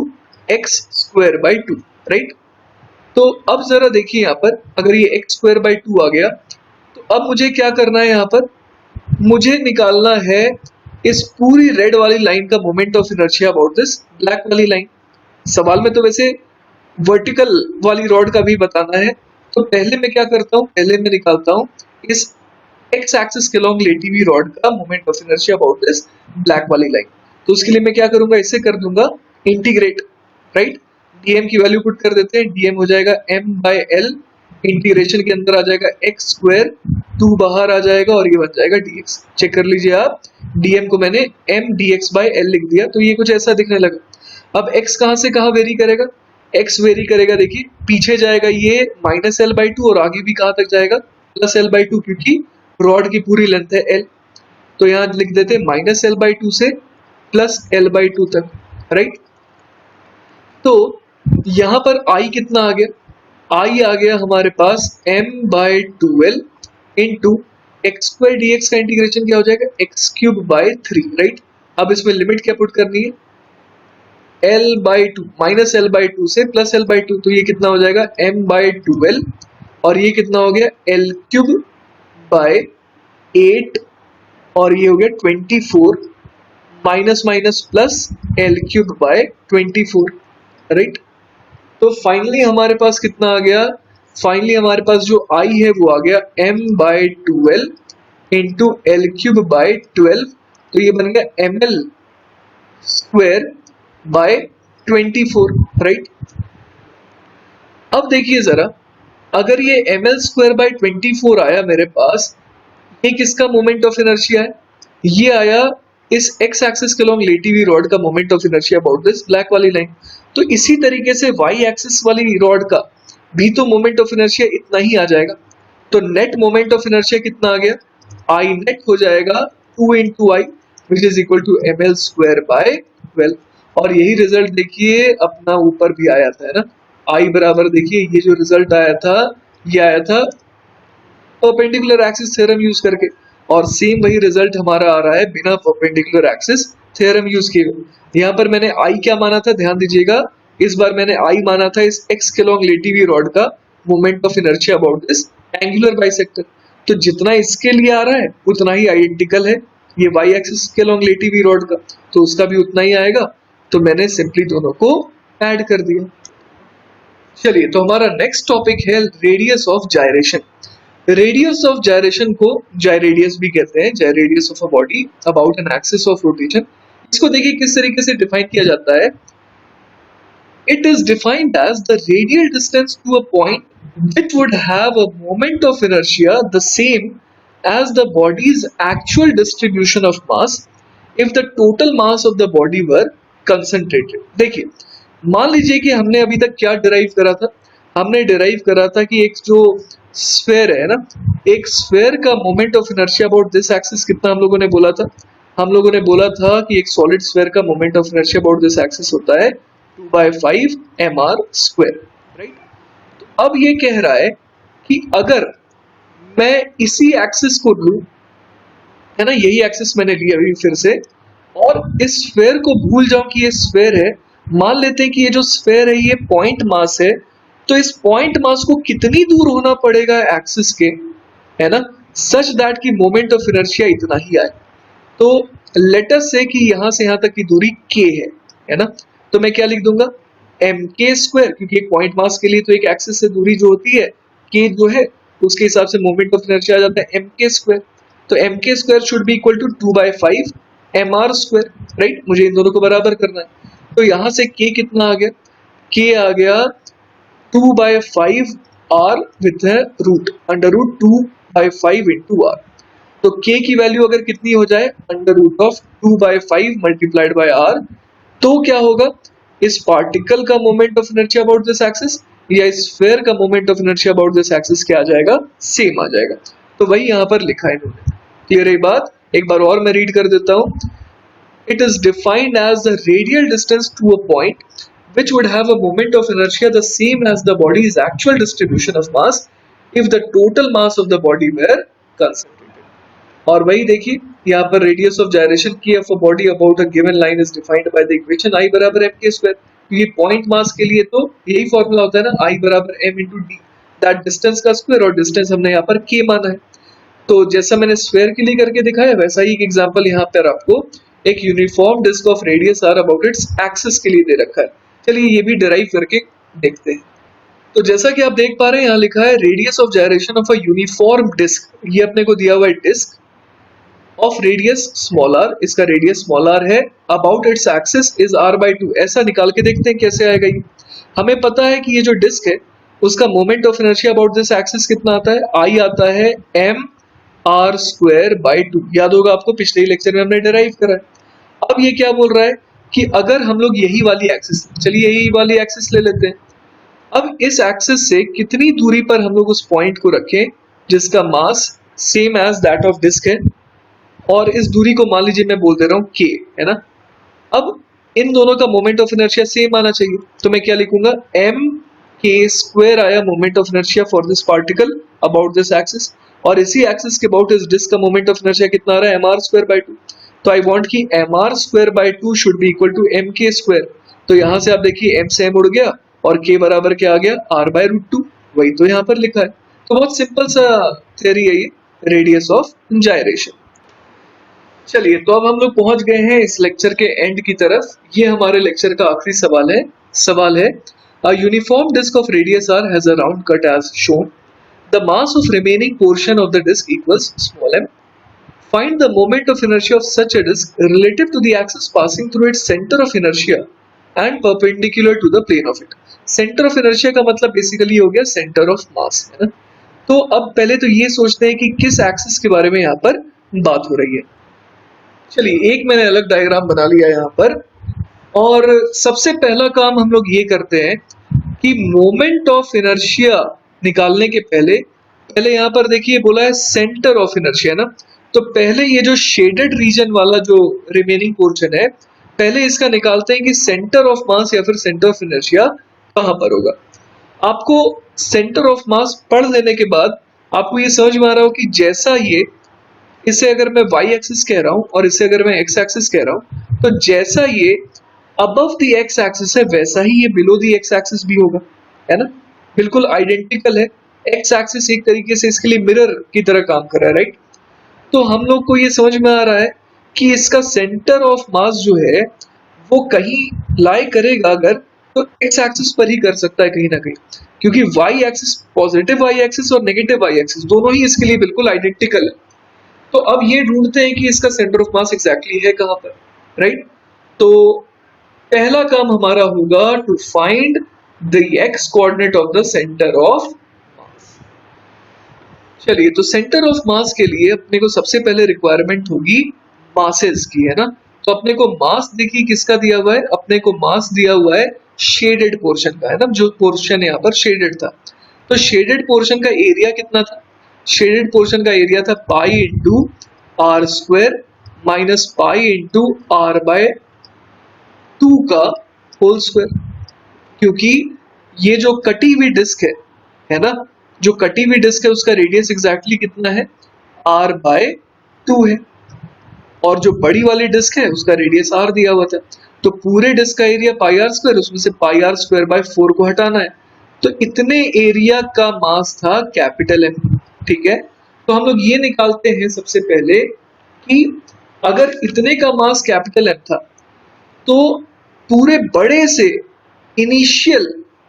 x square by 2, right. तो अब जरा देखिए यहाँ पर, अगर ये एक्स स्क्वायर बाई 2 आ गया तो अब मुझे क्या करना है? यहाँ पर मुझे निकालना है इस पूरी रेड वाली लाइन का moment of inertia about this black वाली लाइन। सवाल में तो वैसे वर्टिकल वाली रॉड का भी बताना है, तो पहले मैं क्या करता हूँ? पहले मैं निकालता हूँ इस एक्स एक्सिस के लॉन्ग लेटी हुई रॉड का moment of inertia about this black वाली लाइन। तो उसके लिए मैं क्या करूंगा? इसे कर दूंगा इंटीग्रेट, राइट। dm की वैल्यू पुट कर देते हैं, dm हो जाएगा m बाय एल, इंटीग्रेशन के अंदर आ जाएगा एक्स स्क्वायर, 2 बाहर आ जाएगा और ये बन जाएगा dx। चेक कर लीजिए आप, dm को मैंने m dx बाय एल लिख दिया, तो ये कुछ ऐसा दिखने लगा। अब x कहां से कहां वेरी करेगा? x वेरी करेगा, देखिए पीछे जाएगा ये माइनस एल बाई 2 और आगे भी कहां तक जाएगा? प्लस एल बाई 2, क्योंकि रॉड की पूरी लेंथ है l। तो यहाँ लिख देते हैं माइनस एल बाई 2 से प्लस एल बाई 2 तक, राइट। तो यहाँ पर i कितना आ गया? i आ गया हमारे पास m by 12 into x square d x का इंटीग्रेशन क्या हो जाएगा? X cube by 3, right. अब इसमें लिमिट क्या पुट करनी है? l by 2, minus l by 2 से प्लस एल बाई 2, तो ये कितना हो जाएगा? m बाय 12, और ये कितना हो गया? l क्यूब बाय 8 और ये हो गया 24 minus minus plus L cube bye 24, right. तो फाइनली हमारे पास कितना आ गया, फाइनली हमारे पास जो आई है वो आ गया m by 12 into l cube by 12, तो ये बन गया m l square by 24, right. अब देखिए जरा, अगर ये एम एल स्क्वायर बाय 24 आया मेरे पास, ये किसका मोमेंट ऑफ इनर्शिया है, ये आया इस एक्स एक्सिस के लॉन्ग लेटी हुई रॉड का moment of inertia about this black वाली लाइन। तो इसी तरीके से वाई एक्सिस वाली रॉड का भी तो मोमेंट ऑफ इनर्शिया इतना ही आ जाएगा। तो नेट मोमेंट ऑफ इनर्शिया कितना आ गया, आई नेट हो जाएगा 2 into i which is equal to m l square by 12। और यही रिजल्ट देखिए अपना ऊपर भी आया था, है ना। आई बराबर देखिए ये जो रिजल्ट आया था, ये आया था परपेंडिकुलर एक्सिस थ्योरम यूज करके, और सेम वही रिजल्ट हमारा आ रहा है बिना परपेंडिकुलर एक्सिस थ्योरम यूज किए। यहाँ पर मैंने आई क्या माना था, ध्यान दीजिएगा, इस बार मैंने आई माना था इस एक्स के लॉन्ग लेटी हुई रॉड का moment of inertia about this angular bisector. तो जितना इसके लिए आ रहा है उतना ही आइडेंटिकल है ये वाई एक्सिस के लॉन्ग लेटी हुई रॉड का, तो उसका भी उतना ही आएगा। तो मैंने सिंपली दोनों को ऐड कर दिया। चलिए, तो हमारा नेक्स्ट टॉपिक है radius of gyration. Radius of gyration को जायरेडियस भी कहते हैं, gyradius of a body about an axis of rotation. इसको देखिए किस तरीके से डिफाइन किया जाता है। It is defined as the radial distance to a point which would have a moment of inertia the same as the body's actual distribution of mass if the total mass of the body were concentrated। देखिए, मान लीजिए कि हमने अभी तक क्या derive करा था, हमने डिराइव करा था कि एक जो स्फेयर है ना, एक स्फेयर का moment of inertia about this axis कितना हम लोगों ने बोला था, हम लोगों ने बोला था कि एक सॉलिड स्फेयर का moment of inertia about this axis होता है 2/5 mr स्क्वायर, राइट। अब ये कह रहा है कि अगर मैं इसी एक्सिस को लूं, है ना, यही एक्सिस मैंने लिया अभी फिर से, और इस स्फेयर को भूल जाऊं कि ये स्फेयर है, मान लेते हैं कि ये जो स्फेयर है ये पॉइंट मास है, तो इस पॉइंट मास को कितनी दूर होना पड़ेगा एक्सिस के, है ना, सच दैट कि मोमेंट ऑफ इनर्शिया इतना ही आए। तो लेट अस से कि यहां से यहां तक की दूरी k है ना, तो मैं क्या लिख दूंगा एम के स्क्वायर, क्योंकि एक पॉइंट मास के लिए तो एक एक्सिस से दूरी जो होती है के जो है उसके हिसाब से मोमेंट ऑफ इनर्शिया आ जाता है एम के स्क्वायर। तो m k square should be equal to 2/5 m r square, right. मुझे इन दोनों को बराबर करना है। तो यहां से के कितना आ गया, के आ गया 2/5 r with root under root 2/5 into r. तो k की वैल्यू अगर कितनी हो जाए under root of 2/5 multiplied by r, तो क्या होगा, इस पार्टिकल का moment of inertia about this axis या इस स्फीयर का moment of inertia about this axis क्या आ जाएगा, सेम आ जाएगा। तो वही यहां पर लिखा है इन्होंने। क्लियर है बात, एक बार और मैं रीड कर देता हूं। It is defined as the radial distance to a point which would have a moment of inertia the same as the body's actual distribution of mass if the total mass of the body were concentrated। और वही देखिए यहाँ पर radius of gyration की of a body about a given line is defined by the equation I बराबर m के square. ये point mass के लिए तो यही फॉर्मूला होता है ना, I बराबर m into D, that distance का स्क्वायर, और डिस्टेंस हमने यहाँ पर k माना है। तो जैसा मैंने स्फीयर के लिए करके दिखाया वैसा ही एक एग्जांपल यहाँ पर आपको एक uniform disc of radius r about its axis के लिए दे रखा है। चलिए ये भी डिराइव करके देखते हैं। तो जैसा कि आप देख पा रहे हैं यहाँ लिखा है radius of gyration of a uniform disc, ये अपने को दिया हुआ है disc of radius small r, इसका रेडियस स्मॉल आर है, about its axis is r/2। ऐसा निकाल के देखते हैं कैसे आएगा ये। हमें पता है कि ये जो डिस्क है उसका moment of inertia about this axis कितना आता है, I आता है m r स्क्वायर बाई 2। याद होगा आपको पिछले ही लेक्चर में हमने डिराइव करा है। अब ये क्या बोल रहा है कि अगर हम लोग यही वाली एक्सिस, चलिए यही वाली एक्सिस ले लेते हैं, अब इस एक्सिस से कितनी दूरी पर हम लोग उस पॉइंट को रखें जिसका mass same as that of disc है, और इस दूरी को मान लीजिए मैं बोल दे रहा हूँ k, है ना। अब इन दोनों का मोमेंट ऑफ इनर्शिया सेम आना चाहिए, तो मैं क्या लिखूंगा m k स्क्वायर आया moment of inertia for this particle about this axis, और इसी एक्सिस के अबाउट इस डिस्क का मोमेंट ऑफ इनर्शिया कितना आ रहा है mr स्क्वायर बाई 2। तो आई वांट कि mr square by 2 should be equal to mk square. तो यहां से आप देखिए m से m उड़ गया और k बराबर क्या आ गया r बाई रूट 2, वही तो यहाँ पर लिखा है। तो बहुत सिंपल सा थ्योरी है ये रेडियस ऑफ जायरेशन। चलिए, तो अब हम लोग पहुंच गए हैं इस लेक्चर के एंड की तरफ। ये हमारे लेक्चर का आखिरी सवाल है a uniform disc of radius r has a round cut edge shown, the mass of remaining portion of the disc equals small m, find the moment of inertia of such a disk relative to the axis passing through its center of inertia and perpendicular to the plane of it। Centre of inertia का मतलब basically हो गया centre of मास, है ना। तो अब पहले तो ये सोचते हैं कि किस एक्सिस के बारे में यहाँ पर बात हो रही है। चलिए, एक मैंने अलग डायग्राम बना लिया यहाँ पर, और सबसे पहला काम हम लोग ये करते हैं कि मोमेंट ऑफ इनर्शिया निकालने के पहले पहले यहाँ पर देखिए बोला है सेंटर ऑफ इनर्शिया ना। तो पहले ये जो शेडेड रीजन वाला जो रिमेनिंग पोर्शन है, पहले इसका निकालते हैं कि सेंटर ऑफ मास या फिर सेंटर ऑफ इनर्शिया कहाँ पर होगा। आपको सेंटर ऑफ मास पढ़ लेने के बाद आपको ये समझ में आ रहा हो कि जैसा ये, इसे अगर मैं y एक्सिस कह रहा हूं और इसे अगर मैं x एक्सिस कह रहा हूं, तो जैसा ये अबव द x एक्सिस है वैसा ही ये बिलो द x एक्सिस भी होगा, है ना। बिल्कुल आइडेंटिकल है। x एक्सिस एक तरीके से इसके लिए मिरर की तरह काम कर रहा है, राइट। तो हम लोग को ये समझ में आ रहा है कि इसका सेंटर ऑफ मास जो है वो कहीं लाई करेगा अगर, तो x एक्सिस पर ही कर सकता है कहीं ना कहीं, क्योंकि y axis, positive y axis और नेगेटिव y एक्सिस दोनों ही इसके लिए बिल्कुल आइडेंटिकल है। तो अब ये ढूंढते हैं कि इसका सेंटर ऑफ मास एग्जैक्टली है कहां पर, राइट। तो पहला काम हमारा होगा to find the x coordinate of the centre of mass. चलिए, तो सेंटर ऑफ मास के लिए अपने को सबसे पहले रिक्वायरमेंट होगी मासेस की, है ना। तो अपने को मास देखिए किसका दिया हुआ है, अपने को मास दिया हुआ है शेडेड पोर्शन का, है ना। जो पोर्शन यहाँ पर शेडेड था, तो शेडेड पोर्शन का एरिया कितना था, शेडेड पोर्शन का एरिया था pi into r square minus pi into r by 2 का होल स्क्वायर। क्योंकि ये जो कटी हुई डिस्क है ना, जो कटी हुई डिस्क है उसका रेडियस एग्जैक्टली कितना है, r बाय 2 है, और जो बड़ी वाली डिस्क है उसका रेडियस r दिया हुआ था। तो पूरे डिस्क का एरिया पाई आर स्क्वायर, उसमें से पाई आर स्क्वायर बाय 4 को हटाना है, तो इतने एरिया का मास था कैपिटल M, ठीक है। तो हम लोग ये निकालते हैं सबसे पहले कि अगर इतने का मास कैपिटल M था, तो पूरे बड़े से इनिशियल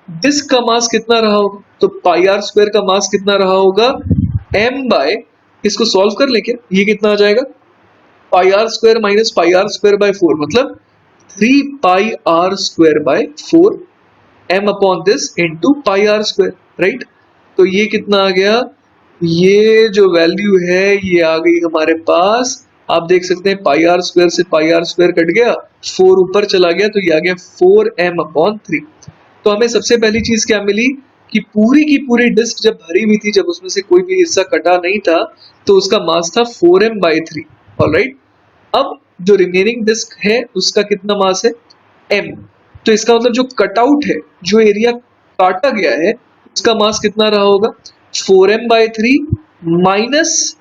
डिस्क का मास कितना रहा होगा, तो पाई आर स्क्वायर का मास कितना रहा होगा, m बाय, इसको सॉल्व कर ले क्या, ये कितना आ जाएगा, pi R square minus pi R square by 4, मतलब 3 pi R square by 4 m upon this into pi R square, right. तो ये कितना आ गया, ये जो वैल्यू है ये आ गई हमारे पास, आप देख सकते हैं पाई आर स्क्वायर से पाई आर स्क्वायर कट गया, 4 ऊपर चला गया, तो ये आ गया 4m अपॉन 3। तो हमें सबसे पहली चीज क्या मिली कि पूरी की पूरी डिस्क जब भरी हुई थी, जब उसमें से कोई भी हिस्सा कटा नहीं था, तो उसका मास था 4m बाई 3, ऑलराइट। अब जो रिमेनिंग डिस्क है उसका कितना मास है, m। तो इसका मतलब जो कटआउट है, जो एरिया काटा गया है, उसका मास कितना रहा होगा, 4m by 3 minus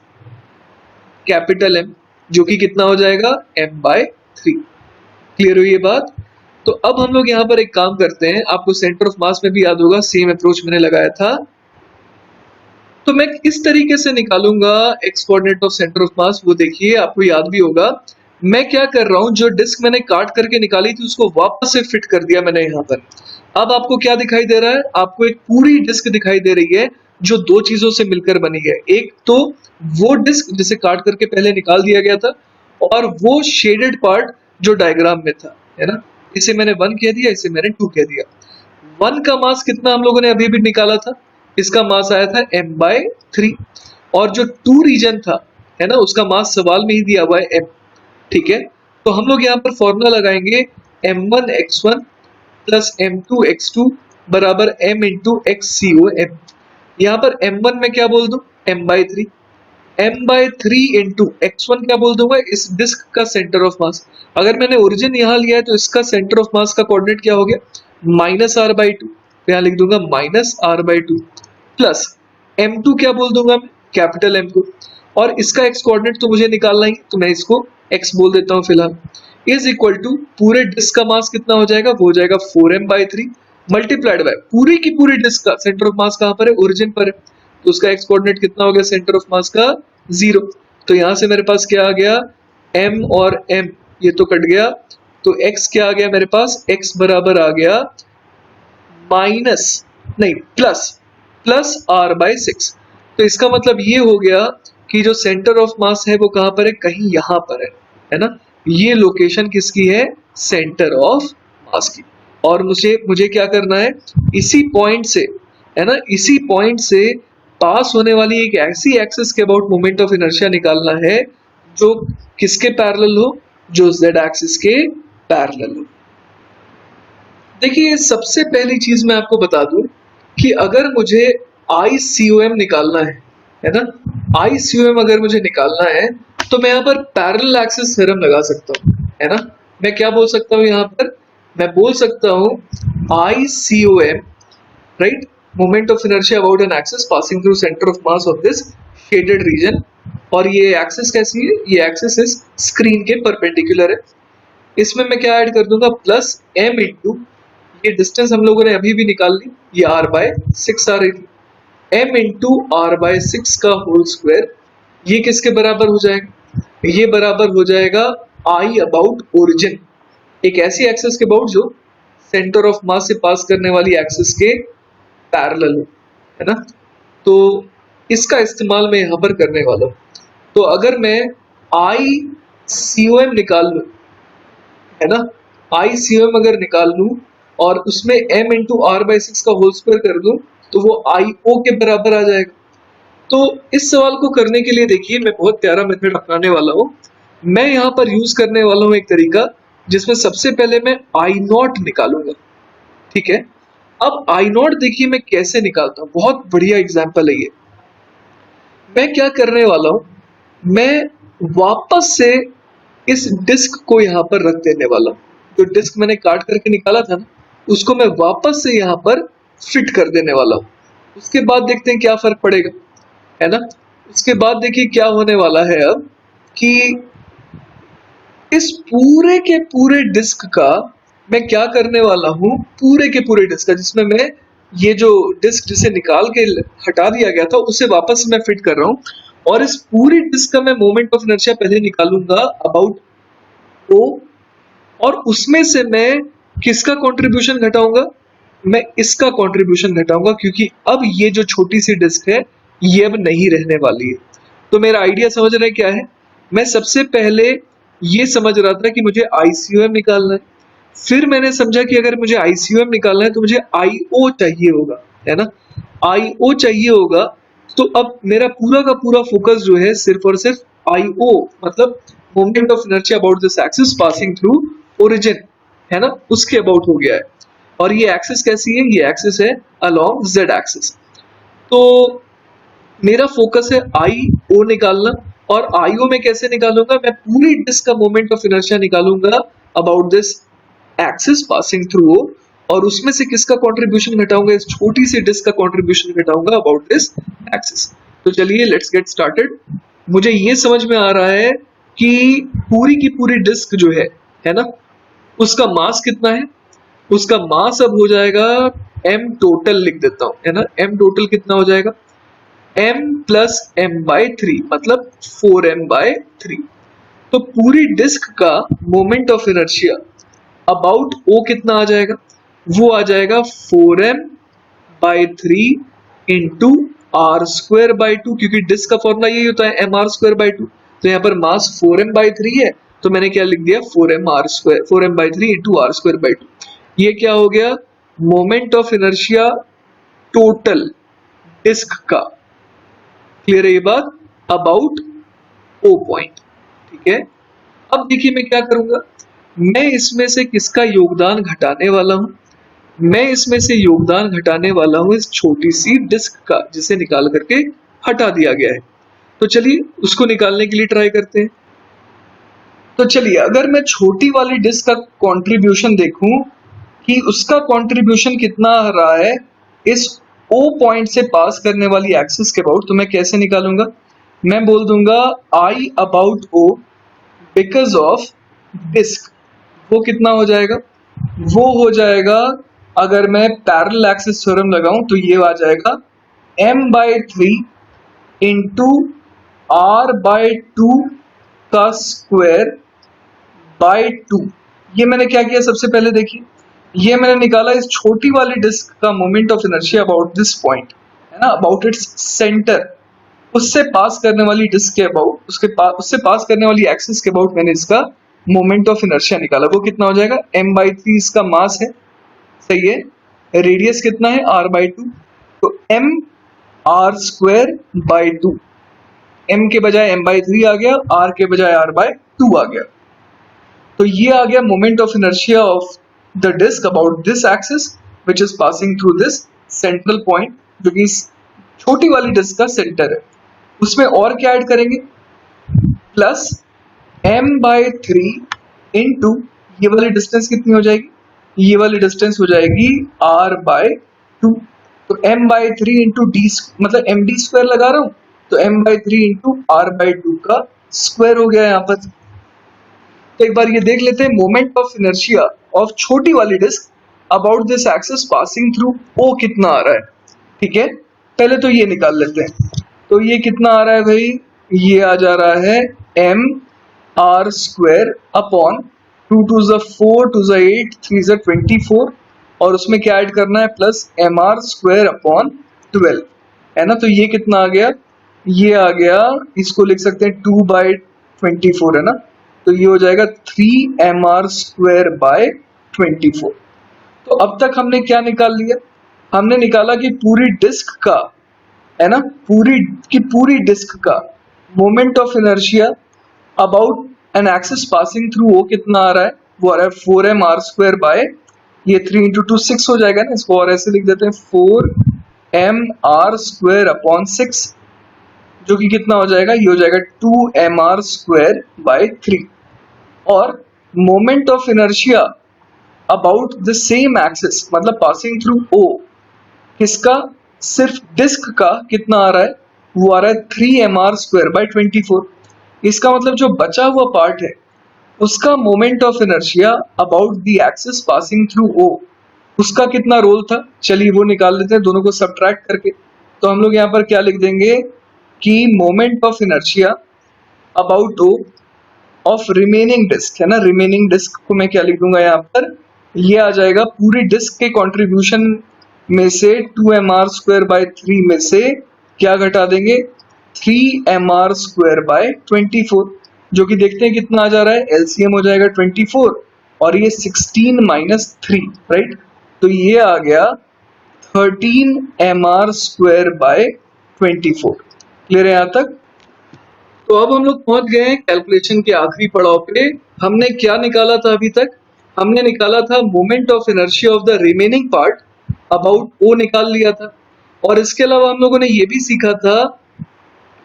capital M, जो कि कितना हो जाएगा m बाय 3। क्लियर हुई ये बात। तो अब हम लोग यहाँ पर एक काम करते हैं, आपको सेंटर ऑफ मास में भी याद होगा सेम अप्रोच मैंने लगाया था। तो मैं इस तरीके से निकालूंगा x coordinate of centre of मास, वो देखिए आपको याद भी होगा। मैं क्या कर रहा हूं, जो डिस्क मैंने काट करके निकाली थी उसको वापस से फिट कर दिया मैंने यहाँ पर। अब आपको क्या दिखाई दे रहा है, आपको एक पूरी डिस्क दिखाई दे रही है जो दो चीजों से मिलकर बनी है। एक तो वो डिस्क जिसे काट करके पहले निकाल दिया गया था, और वो शेडेड पार्ट जो डायग्राम में था, है ना। इसे मैंने 1 कह दिया, इसे मैंने 2 कह दिया। 1 का मास कितना हम लोगों ने अभी भी निकाला था, इसका मास आया था m बाय 3, और जो 2 रीजन था, है ना, उसका मास सवाल में ही दिया हुआ है m, ठीक है। तो हम लोग यहाँ पर फॉर्मूला लगाएंगे m1 x1 plus m2 x2 बराबर m इंटू xCOM। यहाँ पर m1 में क्या बोल दूं, m by 3, m by 3 into x1 क्या बोल दूंगा, इस डिस्क का सेंटर ऑफ मास। अगर मैंने ओरिजिन यहाँ लिया है तो इसका सेंटर ऑफ मास का कोऑर्डिनेट क्या हो गया, माइनस r बाई 2, तो यहाँ लिख दूंगा minus r by 2 plus m2 क्या बोल दूंगा मैं, कैपिटल M को, और इसका x कोऑर्डिनेट तो मुझे निकालना ही, तो मैं इसको x बोल देता हूँ फिलहाल, इज इक्वल टू पूरे डिस्क का मास कितना हो जाएगा, वो हो जाएगा 4m बाई 3 मल्टीप्लाइड बाय पूरी की पूरी डिस्क का सेंटर ऑफ मास कहाँ पर है, ओरिजिन पर है, तो उसका x कोऑर्डिनेट कितना हो गया सेंटर ऑफ मास का, 0। तो यहाँ से मेरे पास क्या आ गया, m और m ये तो कट गया, तो x क्या आ गया मेरे पास, x बराबर आ गया माइनस नहीं प्लस r/6। तो इसका मतलब ये हो गया कि जो सेंटर ऑफ मास है वो कहां पर है, कहीं यहां पर है ना। ये लोकेशन किसकी है, सेंटर ऑफ मास की। और मुझे मुझे क्या करना है, इसी पॉइंट से, है ना, इसी पॉइंट से पास होने वाली एक ऐसी एक्सिस के अबाउट मोमेंट ऑफ इनर्शिया निकालना है जो किसके पैरेलल हो, जो z एक्सिस के पैरेलल हो। देखिए सबसे पहली चीज मैं आपको बता दूं कि अगर मुझे ICOM निकालना है ना, ICOM अगर मुझे निकालना है तो मैं यहाँ पर पैरेलल एक्सिस थ्योरम लगा सकता हूँ, है ना। मैं क्या बोल सकता हूँ यहाँ पर, मैं बोल सकता हूँ ICOM, right, moment of inertia about an axis passing through centre of mass of this shaded region. और ये एक्सिस कैसी है, ये एक्सिस इस स्क्रीन के परपेंडिकुलर है। इसमें मैं क्या ऐड कर दूंगा, प्लस m इंटू, ये डिस्टेंस हम लोगों ने अभी भी निकाल ली, ये r/6 आ रही थी, m इंटू r/6 का होल स्क्वायर। ये किसके बराबर हो जाएगा, ये बराबर हो जाएगा I अबाउट ओरिजिन, एक ऐसी एक्सिस के अबाउट जो सेंटर ऑफ मास से पास करने वाली एक्सिस के पैरेलल है ना। तो इसका इस्तेमाल मैं यहां पर करने वाला हूं। तो अगर मैं ICOM निकाल लूं, है ना, ICOM अगर निकाल लूं और उसमें m इंटू r/6 का होल स्क्वायर कर दूं तो वो IO के बराबर आ जाएगा। तो इस सवाल को करने के लिए देखिए मैं बहुत प्यारा मेथड अपनाने वाला हूँ। मैं यहाँ पर यूज करने वाला हूँ एक तरीका जिसमें सबसे पहले मैं I0 निकालूंगा, ठीक है। अब I0 देखिए मैं कैसे निकालता हूँ, बहुत बढ़िया एग्जाम्पल है ये। मैं क्या करने वाला हूँ, मैं वापस से इस डिस्क को यहाँ पर रख देने वाला हूँ। जो डिस्क मैंने काट करके निकाला था ना, उसको मैं वापस से यहाँ पर फिट कर देने वाला हूँ। उसके बाद देखते हैं क्या फर्क पड़ेगा, है ना। उसके बाद देखिए क्या होने वाला है अब कि इस पूरे के पूरे डिस्क का मैं क्या करने वाला हूं, पूरे के पूरे डिस्क का, जिसमें मैं ये जो डिस्क जिसे निकाल के हटा दिया गया था उसे वापस मैं फिट कर रहा हूं। और इस पूरी डिस्क का मैं मोमेंट ऑफ इनर्शिया पहले निकालूंगा अबाउट ओ, और उसमें से मैं किसका कंट्रीब्यूशन घटाऊंगा, मैं इसका कंट्रीब्यूशन घटाऊंगा, क्योंकि अब ये जो छोटी सी डिस्क है ये अब नहीं रहने वाली है। तो मेरा आइडिया समझ रहे हैं क्या है, मैं सबसे पहले ये समझ रहा था कि मुझे ICOM निकालना है, फिर मैंने समझा कि अगर मुझे ICOM निकालना है तो मुझे IO चाहिए होगा, है ना, IO चाहिए होगा। तो अब मेरा पूरा का पूरा फोकस जो है सिर्फ और सिर्फ IO, मतलब moment of inertia about this axis passing through origin, है ना, उसके अबाउट हो गया है। और ये एक्सिस कैसी है, ये एक्सिस है अलोंग z एक्सिस। तो मेरा फोकस है IO निकालना, और IO में कैसे निकालूंगा, मैं पूरी डिस्क का मोमेंट ऑफ इनर्शिया निकालूंगा about this axis passing through O, और उसमें से किसका कंट्रीब्यूशन घटाऊंगा, इस छोटी सी डिस्क का कंट्रीब्यूशन घटाऊंगा अबाउट दिस एक्सिस। तो चलिए लेट्स गेट स्टार्टेड। मुझे ये समझ में आ रहा है कि पूरी की पूरी डिस्क जो है ना, उसका मास कितना है, उसका मास अब हो जाएगा m टोटल, लिख देता हूं, है ना, m टोटल कितना हो जाएगा, m प्लस m/3 मतलब 4m/3। तो पूरी डिस्क का moment of inertia about O कितना आ जाएगा, वो आ जाएगा 4m/3 इंटू r²/2, क्योंकि डिस्क का फॉर्मूला यही होता है mr²/2। तो यहाँ पर मास 4m/3 है, तो मैंने क्या लिख दिया, 4m/3 इंटू r²/2। ये क्या हो गया, moment of inertia total disc का, क्लियर है ये बात, अबाउट O पॉइंट, ठीक है। अब देखिए मैं क्या करूंगा, मैं इसमें से किसका योगदान घटाने वाला हूं, मैं इसमें से योगदान घटाने वाला हूं इस छोटी सी डिस्क का जिसे निकाल करके हटा दिया गया है। तो चलिए उसको निकालने के लिए ट्राई करते हैं। तो चलिए अगर मैं छोटी वाली डिस्क का कंट्रीब्यूशन देखूं कि उसका कंट्रीब्यूशन कितना आ रहा है इस O पॉइंट से पास करने वाली एक्सिस के अबाउट, तो मैं कैसे निकालूंगा, मैं बोल दूंगा I about O because of disc, वो कितना हो जाएगा, वो हो जाएगा, अगर मैं पैरेलल एक्सिस थ्योरम लगाऊं तो ये आ जाएगा m/3 इंटू r/2 का स्क्वायर बाय 2। ये मैंने क्या किया, सबसे पहले देखिए ये मैंने निकाला इस छोटी वाली डिस्क का moment of inertia about this point, है ना, अबाउट इट्स सेंटर, उससे पास करने वाली डिस्क के अबाउट, उससे पास करने वाली एक्सिस के अबाउट मैंने इसका मोमेंट ऑफ इनर्शिया निकाला। वो कितना हो जाएगा, m/3 इसका मास है, सही है, रेडियस कितना है r/2, तो m r² बाई 2, m के बजाय m/3 आ गया, r के बजाय r/2 आ गया। तो ये आ गया moment of inertia of the disc about this axis which is passing through this central point, जो कि छोटी वाली डिस्क का सेंटर है। उसमें और क्या ऐड करेंगे, प्लस m/3 इंटू ये वाली डिस्टेंस कितनी हो जाएगी, ये वाली डिस्टेंस हो जाएगी r/2, तो m/3 इंटू डी, मतलब md² लगा रहा हूं, तो m/3 इंटू r/2 का स्क्वायर हो गया यहाँ पर। तो एक बार ये देख लेते हैं मोमेंट ऑफ इनर्शिया ऑफ छोटी वाली disc about this axis passing through O कितना आ रहा है। ठीक है, पहले तो ये निकाल लेते हैं। तो ये कितना आ रहा है भाई, ये आ जा रहा है mr² अपॉन 2 2 4 2 8 3 24, और उसमें क्या ऐड करना है, प्लस mr² अपॉन 12, है ना। तो ये कितना आ गया, ये आ गया, इसको लिख सकते हैं 2/24, है ना, तो ये हो जाएगा 3mr² बाय 24। तो अब तक हमने क्या निकाल लिया, हमने निकाला कि पूरी डिस्क का, है ना, पूरी डिस्क का moment of inertia about an axis passing through O कितना आ रहा है, वो आ रहा है 4mr² बाय, ये 3 इंटू 2 6 हो जाएगा ना, इसको और ऐसे लिख देते हैं 4mr² अपॉन 6, जो कि कितना हो जाएगा, ये हो जाएगा 2mr² बाय 3। और moment of inertia about the same axis, मतलब पासिंग थ्रू ओ, किसका, सिर्फ डिस्क का कितना आ रहा है, वो आ रहा है 3mr² बाय 24। इसका मतलब जो बचा हुआ पार्ट है उसका moment of inertia about the axis passing through O, उसका कितना रोल था, चलिए वो निकाल लेते हैं दोनों को सब्ट्रैक्ट करके। तो हम लोग यहाँ पर क्या लिख देंगे कि moment of inertia about O of remaining disc, है ना, रिमेनिंग डिस्क को मैं क्या लिख दूंगा यहाँ पर, ये आ जाएगा पूरी डिस्क के कंट्रीब्यूशन में से 2mr² बाय 3 में से क्या घटा देंगे, 3mr² बाय 24, जो कि देखते हैं कितना आ जा रहा है, एलसीएम हो जाएगा 24 और ये 16 माइनस 3, राइट, तो ये आ गया 13mr² बाय 24। क्लियर है यहाँ तक। तो अब हम लोग पहुंच गए हैं कैलकुलेशन के आखिरी पड़ाव पे। हमने क्या निकाला था अभी तक, हमने निकाला था moment of inertia of the remaining part about O निकाल लिया था, और इसके अलावा हम लोगों ने ये भी सीखा था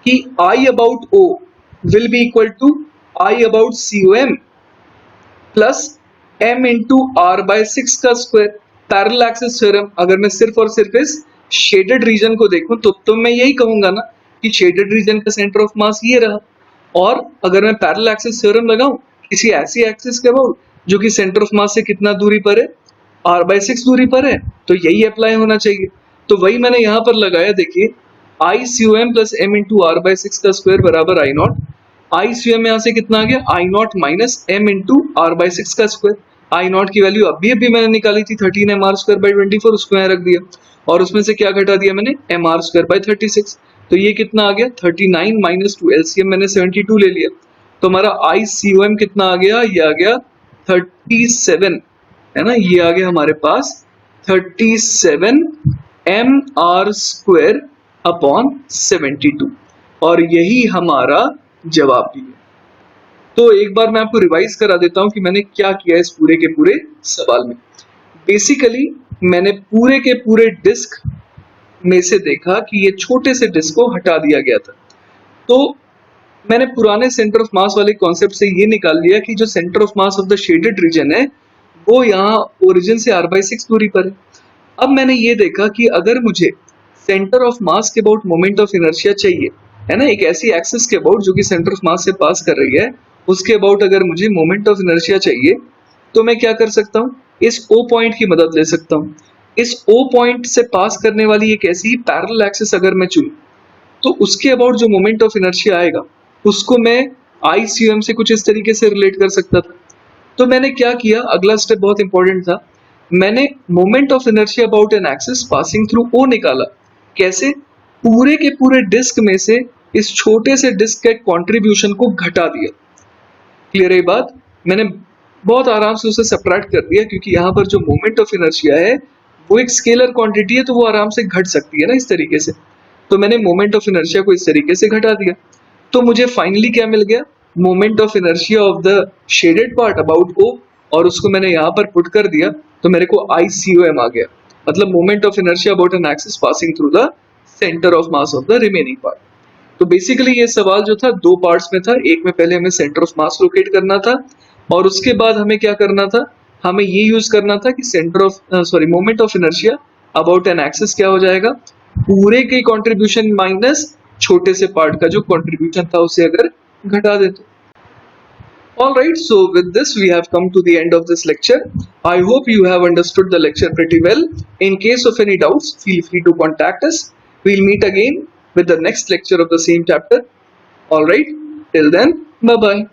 कि I about O will be equal to I about COM plus m into r/6 का स्क्वायर, पैरेलल एक्सिस थ्योरम। अगर मैं सिर्फ और सिर्फ इस शेडेड रीजन को देखूं तो मैं यही कहूंगा ना कि शेडेड रीजन का सेंटर ऑफ मास ये रहा, और अगर मैं पैरेलल एक्सिस थ्योरम लगाऊं किसी ऐसी एक्सिस के अबाउट जो कि सेंटर ऑफ मास से कितना दूरी पर है, r/6 दूरी पर है, तो यही अप्लाई होना चाहिए। तो वही मैंने यहाँ पर लगाया, देखिए ICOM plus m into r/6 का स्क्वायर बराबर I0। ICOM यहाँ से कितना आ गया, I0 minus m into r/6 का स्क्वायर। I0 की वैल्यू अभी मैंने निकाली थी 13mr² बाई 24, उसको यहाँ रख दिया, और उसमें से क्या घटा दिया मैंने, mr² बाई 36, तो ये कितना आ गया 39 माइनस 2, एलसीएम मैंने 72 ले लिया, तो हमारा ICOM कितना आ गया, ये आ गया 37, है ना, ये आ गया हमारे पास 37mr² अपॉन 72, और यही हमारा जवाब भी है। तो एक बार मैं आपको रिवाइज करा देता हूं कि मैंने क्या किया इस पूरे के पूरे सवाल में। बेसिकली मैंने पूरे के पूरे डिस्क में से देखा कि ये छोटे से डिस्क को हटा दिया गया था, तो मैंने पुराने सेंटर ऑफ मास वाले कॉन्सेप्ट से ये निकाल लिया कि जो centre of mass of the shaded region है वो यहाँ ओरिजिन से r/6 दूरी पर है। अब मैंने ये देखा कि अगर मुझे सेंटर ऑफ मास के अबाउट मोमेंट ऑफ इनर्शिया चाहिए, है ना, एक ऐसी एक्सिस के अबाउट जो कि सेंटर ऑफ मास से पास कर रही है, उसके अबाउट अगर मुझे मोमेंट ऑफ इनर्शिया चाहिए, तो मैं क्या कर सकता हूँ, इस O पॉइंट की मदद ले सकता हूँ। इस O पॉइंट से पास करने वाली एक ऐसी पैरेलल एक्सिस अगर मैं चुनूं, तो उसके अबाउट जो मोमेंट ऑफ इनर्शिया आएगा उसको मैं ICOM से कुछ इस तरीके से रिलेट कर सकता था। तो मैंने क्या किया, अगला स्टेप बहुत इंपॉर्टेंट था, मैंने moment of inertia about an axis passing through O निकाला। कैसे? पूरे के पूरे डिस्क में से इस छोटे से डिस्क के कंट्रीब्यूशन को घटा दिया। क्लियर है ये बात? मैंने बहुत आराम से उसे सब्ट्रैक्ट कर दिया, क्योंकि यहाँ पर जो मोमेंट ऑफ इनर्शिया है वो एक स्केलर क्वांटिटी है, तो वो आराम से घट सकती है ना इस तरीके से। तो मैंने मोमेंट ऑफ इनर्शिया को इस तरीके से घटा दिया। तो मुझे फाइनली क्या मिल गया? Moment of inertia of the shaded part about O, और उसको मैंने यहाँ पर पुट कर दिया, तो मेरे को ICOM आ गया, मतलब moment of inertia about an axis passing through the centre of mass of the remaining part. तो बेसिकली ये सवाल जो था दो पार्ट्स में था। एक में पहले हमें सेंटर ऑफ मास लोकेट करना था, और उसके बाद हमें क्या करना था, हमें ये यूज करना था कि centre of moment of inertia about an axis क्या हो जाएगा, पूरे के कंट्रीब्यूशन माइनस छोटे से पार्ट का जो कंट्रीब्यूशन था उसे अगर घटा देते। Alright, so with this we have come to the end of this lecture. I hope you have understood the lecture pretty well. In case of any doubts, feel free to contact us. We'll meet again with the next lecture of the same chapter. Alright, till then, bye bye.